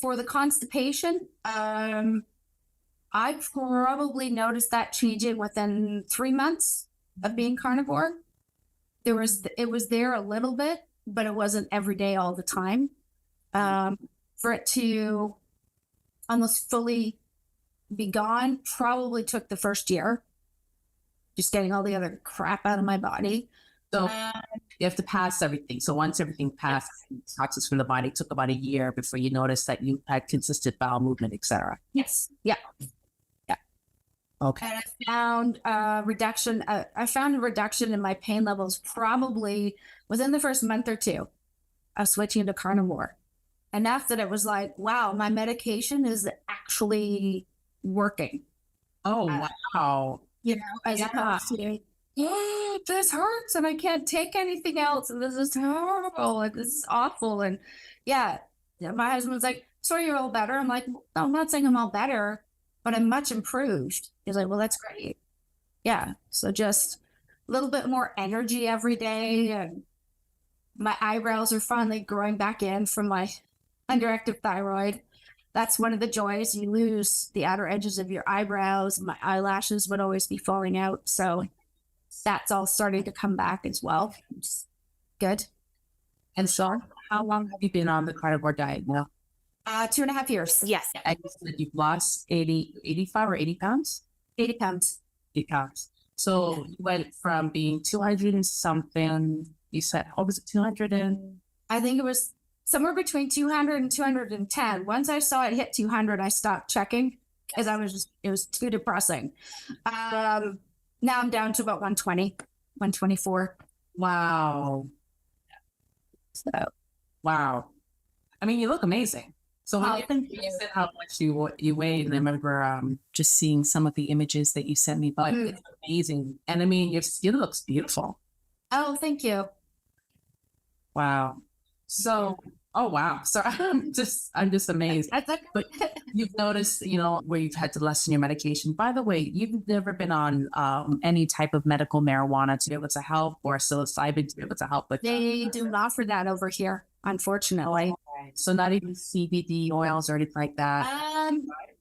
the constipation, I probably noticed that changing within 3 months of being carnivore. It was there a little bit, but it wasn't every day all the time. For it to almost fully be gone probably took the first year, just getting all the other crap out of my body. So you have to pass everything. So once everything passed, toxins from the body, it took about a year before you noticed that you had consistent bowel movement, etc. Yes. Yeah. Okay. And I found a reduction. I found a reduction in my pain levels probably within the first month or two of switching to carnivore. Enough that it was like, wow, my medication is actually working. Oh, wow. You know, as opposed to, this hurts and I can't take anything else. And this is horrible. And this is awful. And yeah, my husband's like, so you're all better. I'm like, no, I'm not saying I'm all better, but I'm much improved. He's like, well, that's great. Yeah. So just a little bit more energy every day. And my eyebrows are finally growing back in from my underactive thyroid. That's one of the joys. You lose the outer edges of your eyebrows. My eyelashes would always be falling out. So that's all starting to come back as well. Good. And so how long have you been on the carnivore diet now? 2.5 years. Yes. And you said you've lost 85 or 80 pounds? 80 pounds. 80 pounds. So you went from being 200 and something, you said, what was it, 200 and? I think it was somewhere between 200 and 210. Once I saw it hit 200, I stopped checking because it was too depressing. Now I'm down to about 120, 124. Wow. So, wow. I mean, you look amazing. So when you said how much you weighed, and I remember Just seeing some of the images that you sent me, but it's amazing. And I mean, your skin looks beautiful. oh, thank you. Wow. So, oh wow. So I'm just amazed. But you've noticed, where you've had to lessen your medication. By the way, you've never been on any type of medical marijuana to be able to help, or psilocybin to be able to help with. They do not offer that over here, unfortunately. So not even CBD oils or anything like that.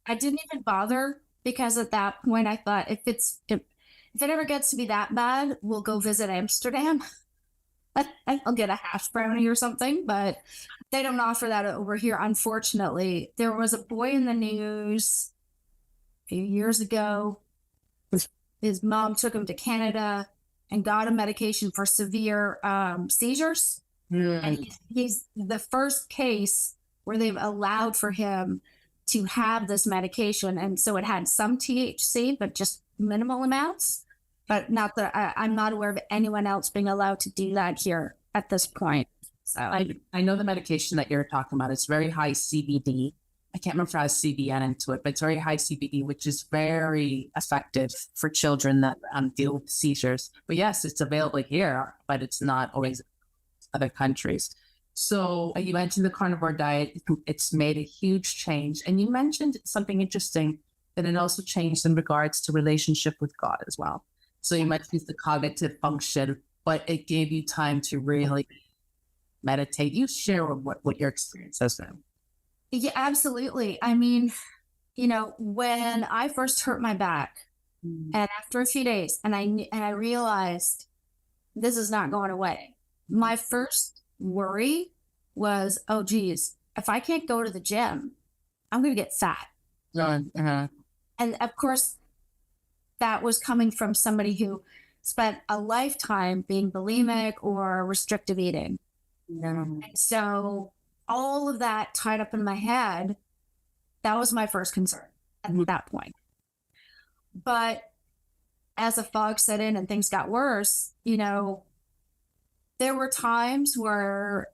I didn't even bother because at that point I thought if it ever gets to be that bad, we'll go visit Amsterdam. I'll get a hash brownie or something, but they don't offer that over here, unfortunately. There was a boy in the news a few years ago. His mom took him to Canada and got a medication for severe seizures. And he's the first case where they've allowed for him to have this medication. And so it had some THC, but just minimal amounts. But not that I'm not aware of anyone else being allowed to do that here at this point. So I know the medication that you're talking about. It's very high CBD. I can't remember if it has CBN into it, but it's very high CBD, which is very effective for children that deal with seizures. But yes, it's available here, but it's not always in other countries. So you mentioned the carnivore diet. It's made a huge change. And you mentioned something interesting, that it also changed in regards to relationship with God as well. So you mentioned the cognitive function, but it gave you time to really meditate. You share what your experience has been. yeah, absolutely. I mean, when I first hurt my back, and after a few days, and I realized this is not going away. My first worry was, oh geez, if I can't go to the gym, I'm going to get fat. And of course, that was coming from somebody who spent a lifetime being bulimic or restrictive eating. And so all of that tied up in my head, that was my first concern at that point. But as the fog set in and things got worse, there were times where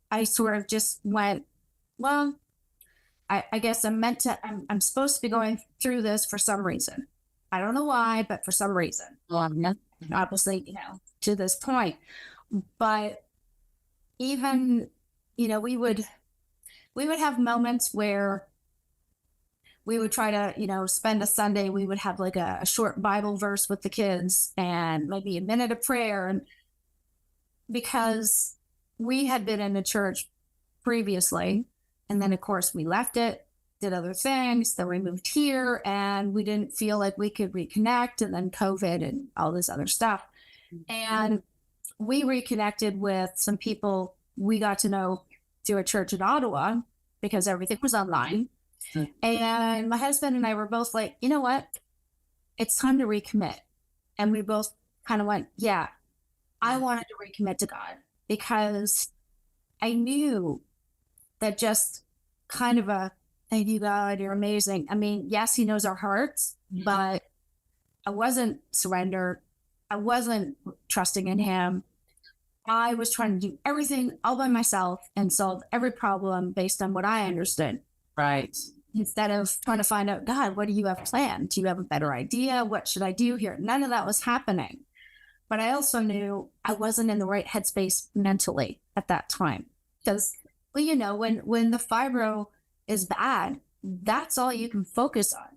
I sort of just went, well, I guess I'm supposed to be going through this for some reason. I don't know why, but for some reason. Well, obviously, to this point. But even, we would have moments where we would try to, spend a Sunday, we would have like a short Bible verse with the kids and maybe a minute of prayer. And because we had been in the church previously. And then, of course, we left it, did other things. Then we moved here and we didn't feel like we could reconnect. And then COVID and all this other stuff. And we reconnected with some people we got to know through a church in Ottawa because everything was online. And my husband and I were both like, you know what? It's time to recommit. And we both kind of went, yeah, I wanted to recommit to God because I knew that just kind of a, thank you, God, you're amazing. I mean, yes, he knows our hearts, but I wasn't surrendered. I wasn't trusting in him. I was trying to do everything all by myself and solve every problem based on what I understood. Right. Instead of trying to find out, God, what do you have planned? Do you have a better idea? What should I do here? None of that was happening. But I also knew I wasn't in the right headspace mentally at that time. Because, well, you know, when the fibro is bad, that's all you can focus on.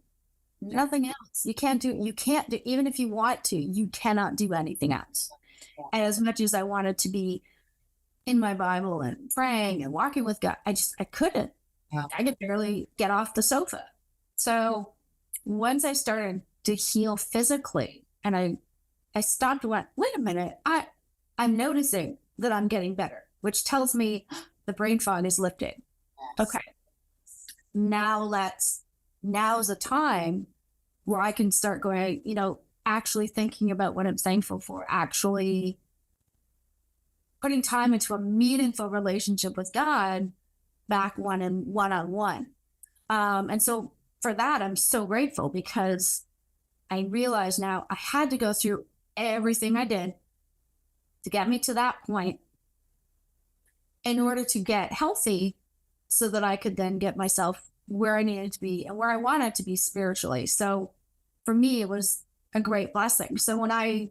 Nothing else. You can't do, even if you want to, you cannot do anything else. And as much as I wanted to be in my Bible and praying and walking with God, I couldn't. I could barely get off the sofa. So once I started to heal physically and I stopped and went, wait a minute, I'm noticing that I'm getting better, which tells me the brain fog is lifted. Okay. Now's a time where I can start going, you know, actually thinking about what I'm thankful for, actually putting time into a meaningful relationship with God back one-on-one. And so for that, I'm so grateful because I realize now I had to go through everything I did to get me to that point in order to get healthy so that I could then get myself where I needed to be and where I wanted to be spiritually. So for me, it was a great blessing. So when I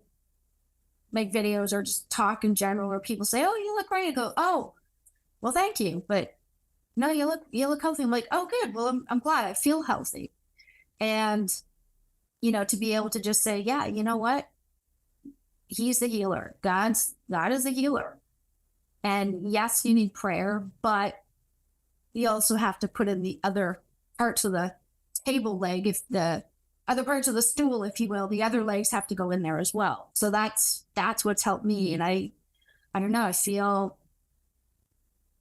make videos or just talk in general where people say, oh, you look great, I go, oh, well, thank you. But no, you look healthy. I'm like, oh, good. Well, I'm glad I feel healthy. And, you know, to be able to just say, yeah, you know what? He's the healer. God is the healer. And yes, you need prayer, but you also have to put in the other parts of the table leg, if the other parts of the stool, if you will, the other legs have to go in there as well. So that's what's helped me. And I don't know, I feel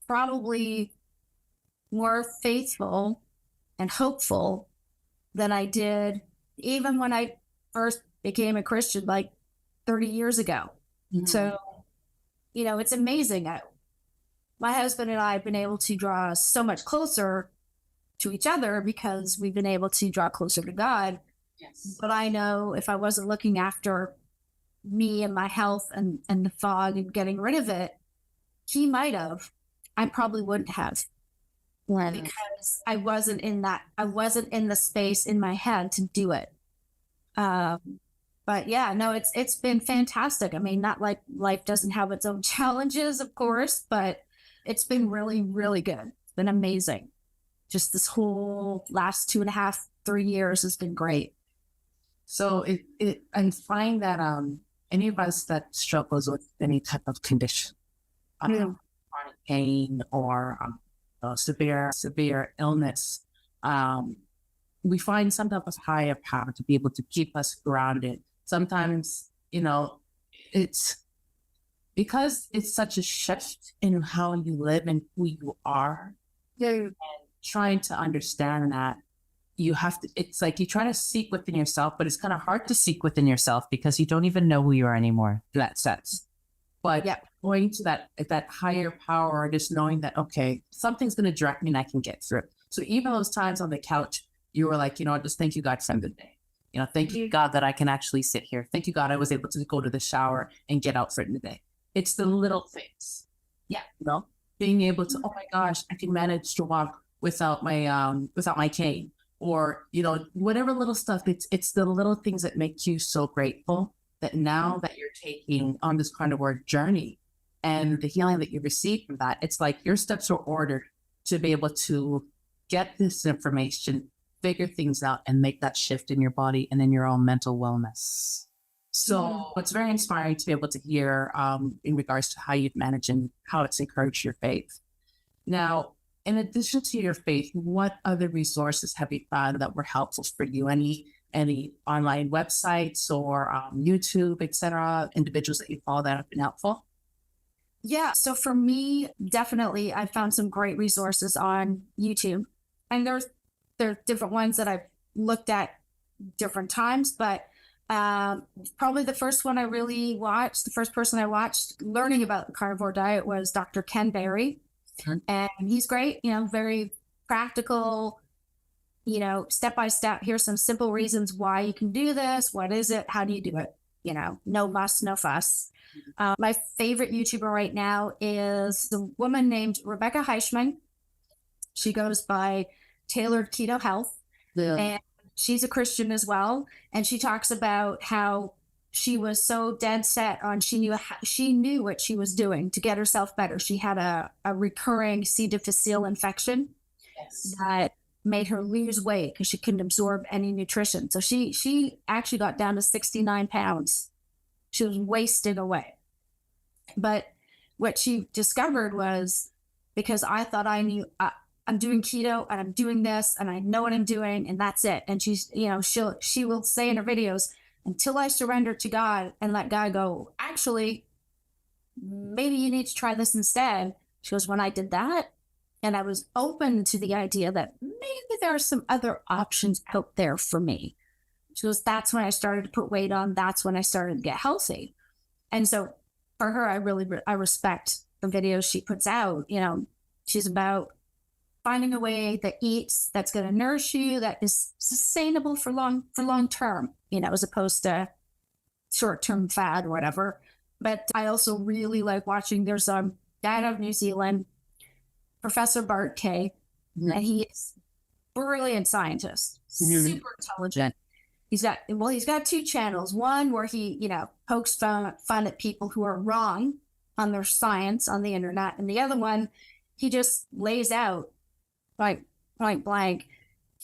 probably more faithful and hopeful than I did even when I first became a Christian like 30 years ago. Mm-hmm. So, you know, it's amazing. My husband and I have been able to draw so much closer to each other because we've been able to draw closer to God. Yes. But I know if I wasn't looking after me and my health and the fog and getting rid of it, he might have. I probably wouldn't have. When? Because I wasn't in the space in my head to do it. But yeah, no, it's been fantastic. I mean, not like life doesn't have its own challenges, of course, but it's been really, really good. It's been amazing. Just this whole last 2.5, 3 years has been great. So I find that any of us that struggles with any type of condition, chronic pain or severe illness, we find some type of higher power to be able to keep us grounded. Sometimes, you know, it's because it's such a shift in how you live and who you are. Yeah. And trying to understand that you have to, it's like you try to seek within yourself, but it's kind of hard to seek within yourself because you don't even know who you are anymore in that sense. But going to that higher power, just knowing that, okay, something's going to direct me and I can get through it. So even those times on the couch, you were like, you know, just thank you, God, for the day. You know, thank you, God, that I can actually sit here. Thank you, God, I was able to go to the shower and get out for the day. It's the little things. Yeah. You know, being able to, oh my gosh, I can manage to walk without my cane, or, you know, whatever little stuff. It's the little things that make you so grateful that now that you're taking on this carnivore journey and the healing that you receive from that, it's like your steps are ordered to be able to get this information, figure things out, and make that shift in your body and in your own mental wellness. So it's very inspiring to be able to hear in regards to how you've managed and how it's encouraged your faith. Now, in addition to your faith, what other resources have you found that were helpful for you? Any online websites or YouTube, etc., individuals that you follow that have been helpful? Yeah. So for me, definitely, I found some great resources on YouTube, and there are different ones that I've looked at different times, but probably the first one I really watched, the first person I watched learning about the carnivore diet was Dr. Ken Berry. Okay. And he's great, very practical, step by step. Here's some simple reasons why you can do this. What is it? How do you do it? No muss, no fuss. My favorite YouTuber right now is the woman named Rebecca Heischman. She goes by Tailored Keto Health. Yeah. And she's a Christian as well. And she talks about how she was so dead set on, she knew what she was doing to get herself better. She had a recurring C. difficile infection that made her lose weight because she couldn't absorb any nutrition. So she actually got down to 69 pounds. She was wasted away. But what she discovered was, because I thought I knew, I'm doing keto and I'm doing this and I know what I'm doing and that's it. And she's, she will say in her videos, until I surrender to God and let God go, actually, maybe you need to try this instead. She goes, when I did that, and I was open to the idea that maybe there are some other options out there for me. She goes, that's when I started to put weight on. That's when I started to get healthy. And so for her, I respect the videos she puts out. She's about finding a way that eats, that's going to nourish you, that is sustainable for long term, as opposed to short-term fad or whatever. But I also really like watching, there's a guy out of New Zealand, Professor Bart Kay, and he is a brilliant scientist, super intelligent. He's got two channels. One where he, pokes fun at people who are wrong on their science on the internet. And the other one, he just lays out point blank,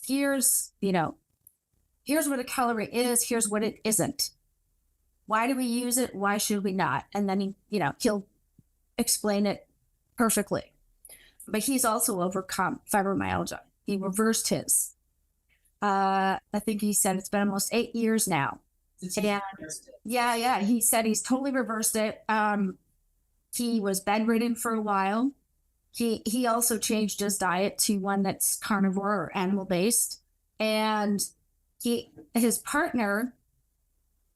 here's what a calorie is, here's what it isn't. Why do we use it? Why should we not? And then he'll explain it perfectly. But he's also overcome fibromyalgia. He reversed his. I think he said it's been almost 8 years now. And yeah. He said he's totally reversed it. He was bedridden for a while. He also changed his diet to one that's carnivore or animal based. And his partner,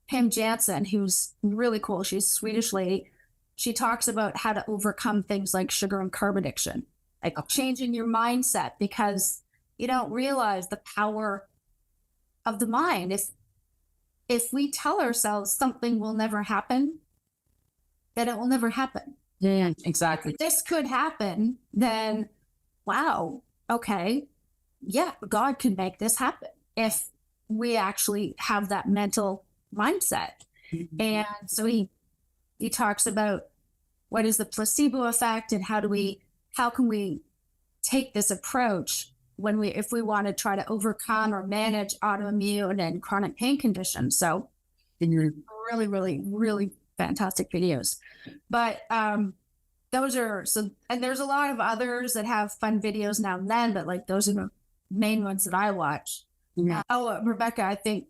Pim Jansen, who's really cool, she's a Swedish lady, she talks about how to overcome things like sugar and carb addiction, like changing your mindset, because you don't realize the power of the mind. If we tell ourselves something will never happen, then it will never happen. Yeah, exactly. If this could happen, then wow, okay, yeah, God can make this happen if we actually have that mental mindset. Mm-hmm. And so he talks about what is the placebo effect and how can we take this approach if we want to try to overcome or manage autoimmune and chronic pain conditions. So really, really, really fantastic videos. But those are and there's a lot of others that have fun videos now and then, but those are the main ones that I watch. Yeah. Rebecca, I think,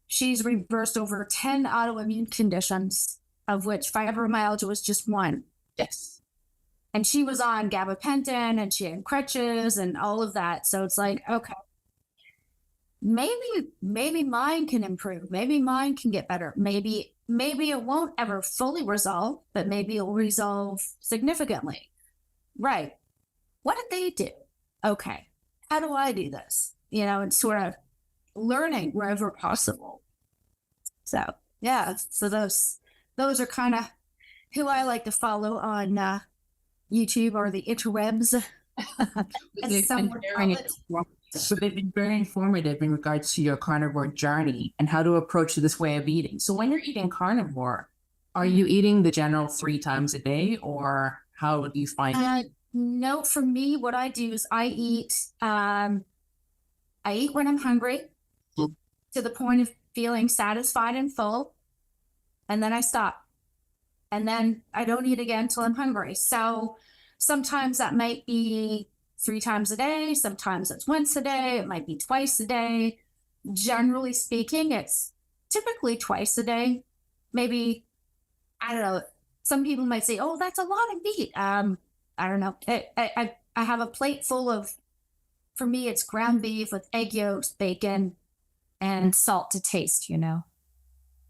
she's reversed over 10 autoimmune conditions, of which fibromyalgia was just one. Yes. And she was on gabapentin and she had crutches and all of that. So it's like, okay, maybe mine can improve. Maybe mine can get better. Maybe it won't ever fully resolve, but maybe it'll resolve significantly. Right. What did they do? Okay. How do I do this? And sort of learning wherever possible. So yeah, so those are kind of who I like to follow on YouTube or the interwebs. So they've been very informative in regards to your carnivore journey and how to approach this way of eating. So when you're eating carnivore, are you eating the general 3 times a day, or how do you find it? No, for me, what I do is I eat when I'm hungry, to the point of feeling satisfied and full, and then I stop. And then I don't eat again until I'm hungry. So sometimes that might be 3 times a day. Sometimes it's once a day. It might be twice a day. Generally speaking, it's typically twice a day. Maybe, I don't know. Some people might say, oh, that's a lot of meat. I don't know. I have a plate full of, for me, it's ground beef with egg yolks, bacon, and salt to taste, you know.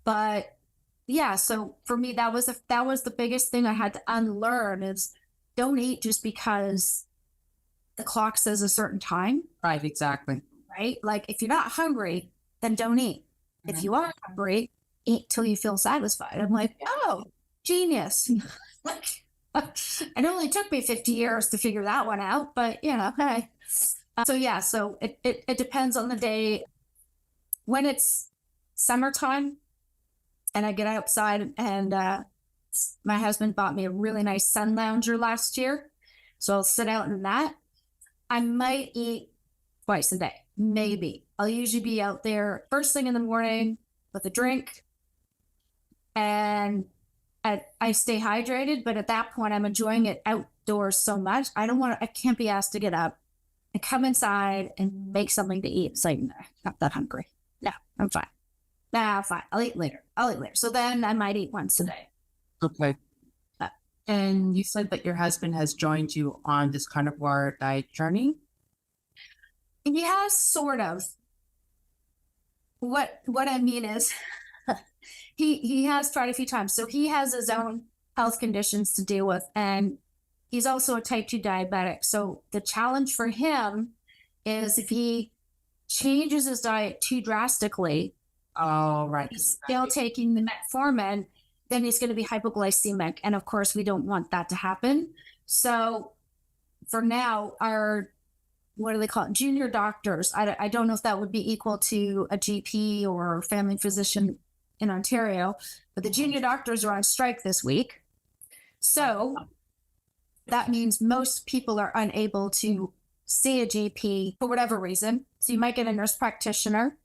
But yeah, so for me, that was the biggest thing I had to unlearn is don't eat just because the clock says a certain time, Right, exactly. right? Like if you're not hungry, then don't eat. If you are hungry, eat till you feel satisfied. I'm like, oh, genius. Like, it only took me 50 years to figure that one out, but you know, hey. So yeah, so it depends on the day. When it's summertime and I get outside, and my husband bought me a really nice sun lounger last year, so I'll sit out in that. I might eat twice a day, maybe. I'll usually be out there first thing in the morning with a drink, and I stay hydrated, but at that point I'm enjoying it outdoors so much. I can't be asked to get up and come inside and make something to eat. It's like, nah, not that hungry. No, I'm fine. Nah, fine. I'll eat later. So then I might eat once a day. Okay. And you said that your husband has joined you on this carnivore diet journey. He has sort of. What I mean is he has tried a few times. So he has his own health conditions to deal with, and he's also a type 2 diabetic. So the challenge for him is if he changes his diet too drastically, Oh, right. he's still taking the metformin, then he's going to be hypoglycemic. And of course, we don't want that to happen. So for now, our, what do they call it? Junior doctors. I don't know if that would be equal to a GP or family physician in Ontario, but the junior doctors are on strike this week. So that means most people are unable to see a GP for whatever reason. So you might get a nurse practitioner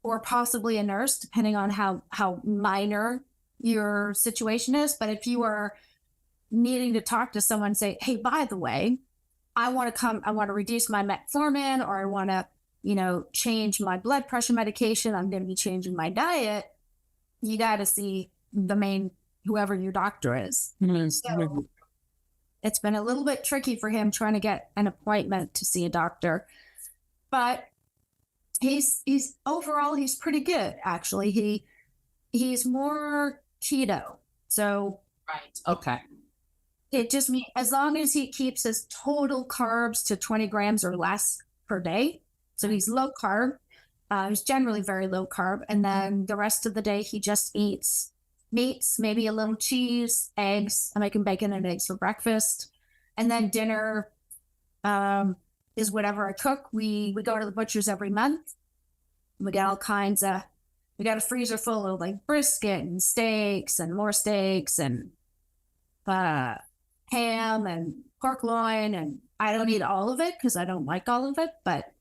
or possibly a nurse, depending on how minor your situation is. But if you are needing to talk to someone, say, hey, by the way, I want to reduce my metformin, or I want to, change my blood pressure medication. I'm going to be changing my diet. You got to see whoever your doctor is. So it's been a little bit tricky for him trying to get an appointment to see a doctor, but he's overall, he's pretty good. Actually, he's more keto. So Right. Okay. it just means as long as he keeps his total carbs to 20 grams or less per day. So he's low carb. He's generally very low carb. And then the rest of the day, he just eats meats, maybe a little cheese, eggs. I'm making bacon and eggs for breakfast. And then dinner is whatever I cook. We go to the butcher's every month. We got all kinds of, we got a freezer full of like brisket and steaks and more steaks and ham and pork loin. And I don't eat all of it because I don't like all of it, but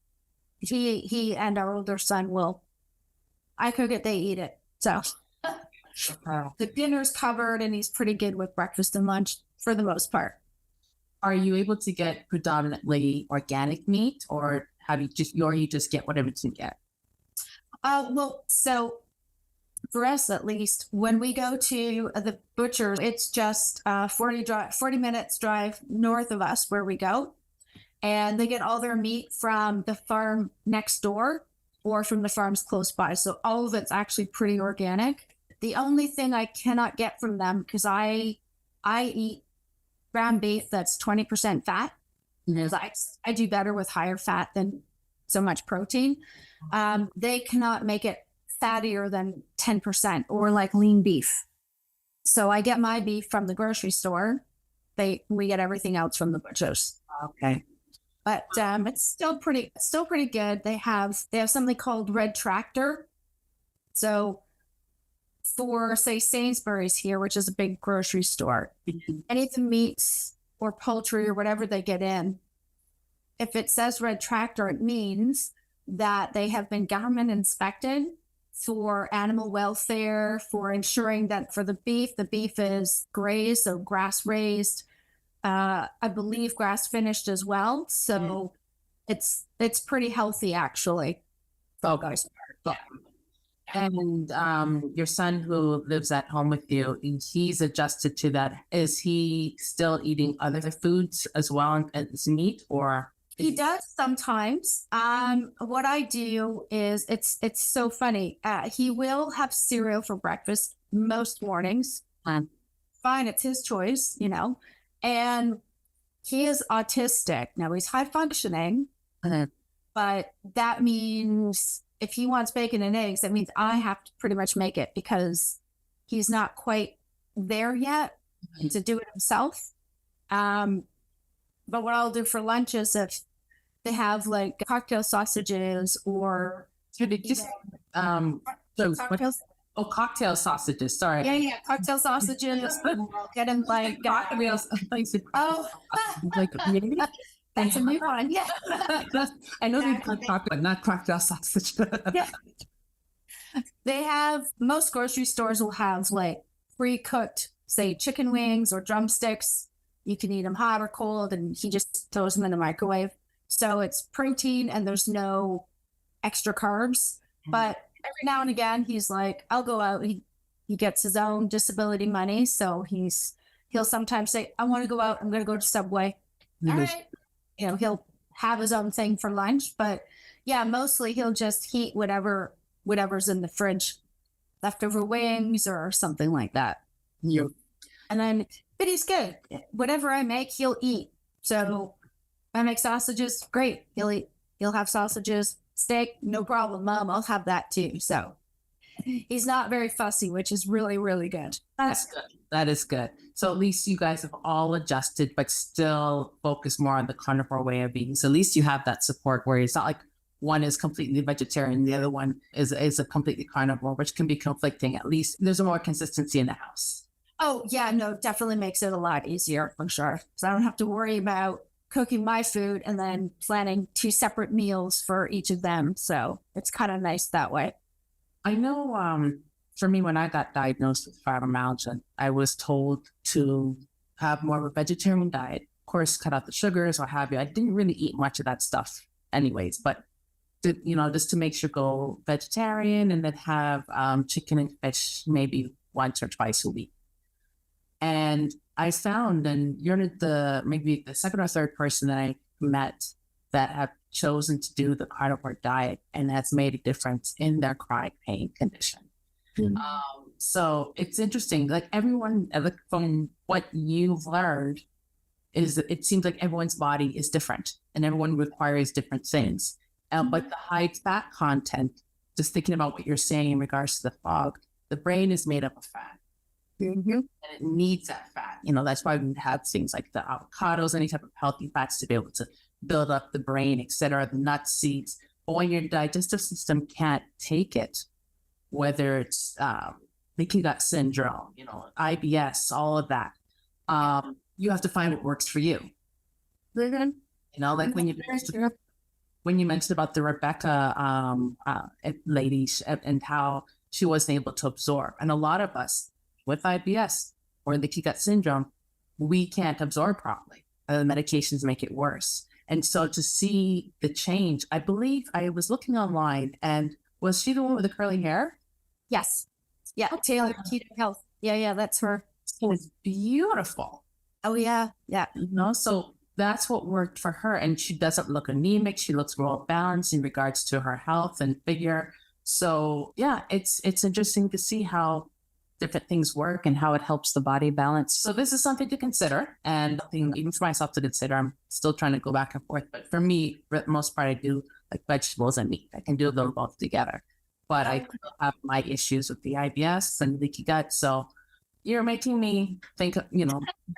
he and our older son will, I cook it, they eat it. So the dinner's covered, and he's pretty good with breakfast and lunch for the most part. Are you able to get predominantly organic meat, or you just get whatever you get? Well, so for us, at least, when we go to the butcher, it's just 40 minutes drive north of us where we go. And they get all their meat from the farm next door or from the farms close by. So all of it's actually pretty organic. The only thing I cannot get from them, because I eat ground beef that's 20% fat. Because I do better with higher fat than so much protein. They cannot make it fattier than 10% or like lean beef. So I get my beef from the grocery store. We get everything else from the butchers. Okay. But it's still pretty good. They have something called Red Tractor. So for, say, Sainsbury's here, which is a big grocery store, any of the meats or poultry or whatever they get in, if it says Red Tractor, it means that they have been government inspected for animal welfare, for ensuring that for the beef is grazed, so grass raised, I believe grass finished as well. So it's pretty healthy actually. Oh, guys. And your son who lives at home with you, he's adjusted to that. Is he still eating other foods as well as meat, or? He does sometimes. What I do is it's so funny. He will have cereal for breakfast most mornings. Fine, it's his choice, you know. And he is autistic. Now he's high functioning, but that means if he wants bacon and eggs, that means I have to pretty much make it because he's not quite there yet to do it himself. But what I'll do for lunch is if they have like cocktail sausages or cocktails. Oh, cocktail sausages. Sorry. Yeah, cocktail sausages. I'll get him like oh, like really? that's a new one. Yeah, I know they put cocktail, but not cocktail sausage. Yeah. They have, most grocery stores will have like pre-cooked, say, chicken wings or drumsticks. You can eat them hot or cold, and he just throws them in the microwave. So it's protein and there's no extra carbs. But every now and again, he's like, I'll go out. He gets his own disability money. So he'll sometimes say, I want to go out. I'm going to go to Subway. All right. You know, he'll have his own thing for lunch. But yeah, mostly he'll just heat whatever's in the fridge, leftover wings or something like that. Yeah. And then, but he's good. Whatever I make, he'll eat. So I make sausages, great. He'll eat. He'll have sausages, steak, no problem, Mom. I'll have that too. So he's not very fussy, which is really, really good. That's good. That is good. So at least you guys have all adjusted, but still focus more on the carnivore way of being. So at least you have that support where it's not like one is completely vegetarian, the other one is a completely carnivore, which can be conflicting. At least there's a more consistency in the house. Oh yeah, no, definitely makes it a lot easier for sure. So I don't have to worry about cooking my food and then planning 2 separate meals for each of them. So it's kind of nice that way. I know for me, when I got diagnosed with fibromyalgia, I was told to have more of a vegetarian diet, of course, cut out the sugars or have you. I didn't really eat much of that stuff anyways, but just to make sure go vegetarian and then have chicken and fish maybe once or twice a week. And I found, and you're maybe the second or third person that I met that have chosen to do the carnivore diet and that's made a difference in their chronic pain condition. Mm-hmm. So it's interesting, like everyone, from what you've learned, is that it seems like everyone's body is different and everyone requires different things. But the high fat content, just thinking about what you're saying in regards to the fog, the brain is made up of fat. Mm-hmm. And it needs that fat. That's why we have things like the avocados, any type of healthy fats to be able to build up the brain, etc., the nuts, seeds. But when your digestive system can't take it, whether it's leaky gut syndrome, IBS, all of that, you have to find what works for you. Mm-hmm. Like when you mentioned about the Rebecca lady and how she wasn't able to absorb. And a lot of us with IBS or leaky gut syndrome, we can't absorb properly. The medications make it worse. And so to see the change, I believe I was looking online, and was she the one with the curly hair? Yes. Yeah. Taylor, Keto Health. Yeah, that's her. It's beautiful. Oh, yeah. Yeah. So that's what worked for her. And she doesn't look anemic. She looks well balanced in regards to her health and figure. So yeah, it's interesting to see how different things work and how it helps the body balance. So this is something to consider, and even for myself to consider. I'm still trying to go back and forth, but for me, for the most part, I do like vegetables and meat. I can do them both together, but I have my issues with the IBS and leaky gut. So you're making me think,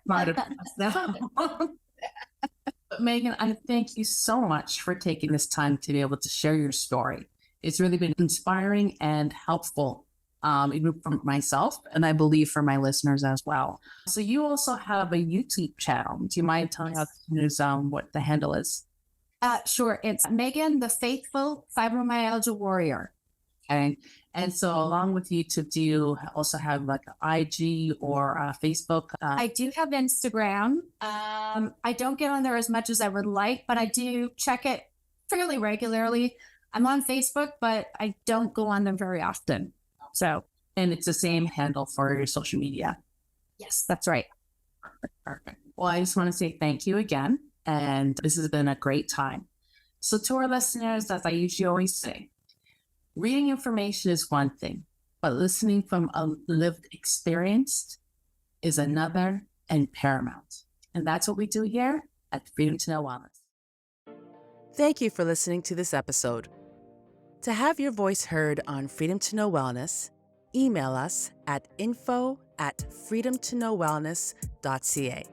part of that. But Meghan, I thank you so much for taking this time to be able to share your story. It's really been inspiring and helpful, even for myself, and I believe for my listeners as well. So you also have a YouTube channel. Do you mind telling us what the handle is? Sure. It's Megan, the Faithful Fibromyalgia Warrior. Okay. And so along with YouTube, do you also have like IG or Facebook? I do have Instagram. I don't get on there as much as I would like, but I do check it fairly regularly. I'm on Facebook, but I don't go on them very often. So, And it's the same handle for your social media. yes, that's right. Perfect. Well, I just want to say thank you again. And this has been a great time. So to our listeners, as I usually always say, reading information is one thing, but listening from a lived experience is another and paramount. And that's what we do here at Freedom to Know Wellness. Thank you for listening to this episode. To have your voice heard on Freedom to Know Wellness, email us at info@freedomtoknowwellness.ca.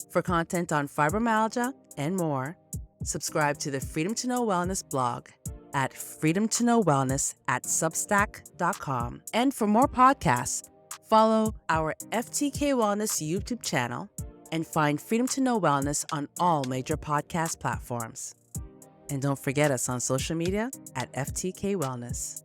For content on fibromyalgia and more, subscribe to the Freedom to Know Wellness blog at freedomtoknowwellness@substack.com. And for more podcasts, follow our FTK Wellness YouTube channel and find Freedom to Know Wellness on all major podcast platforms. And don't forget us on social media at FTK Wellness.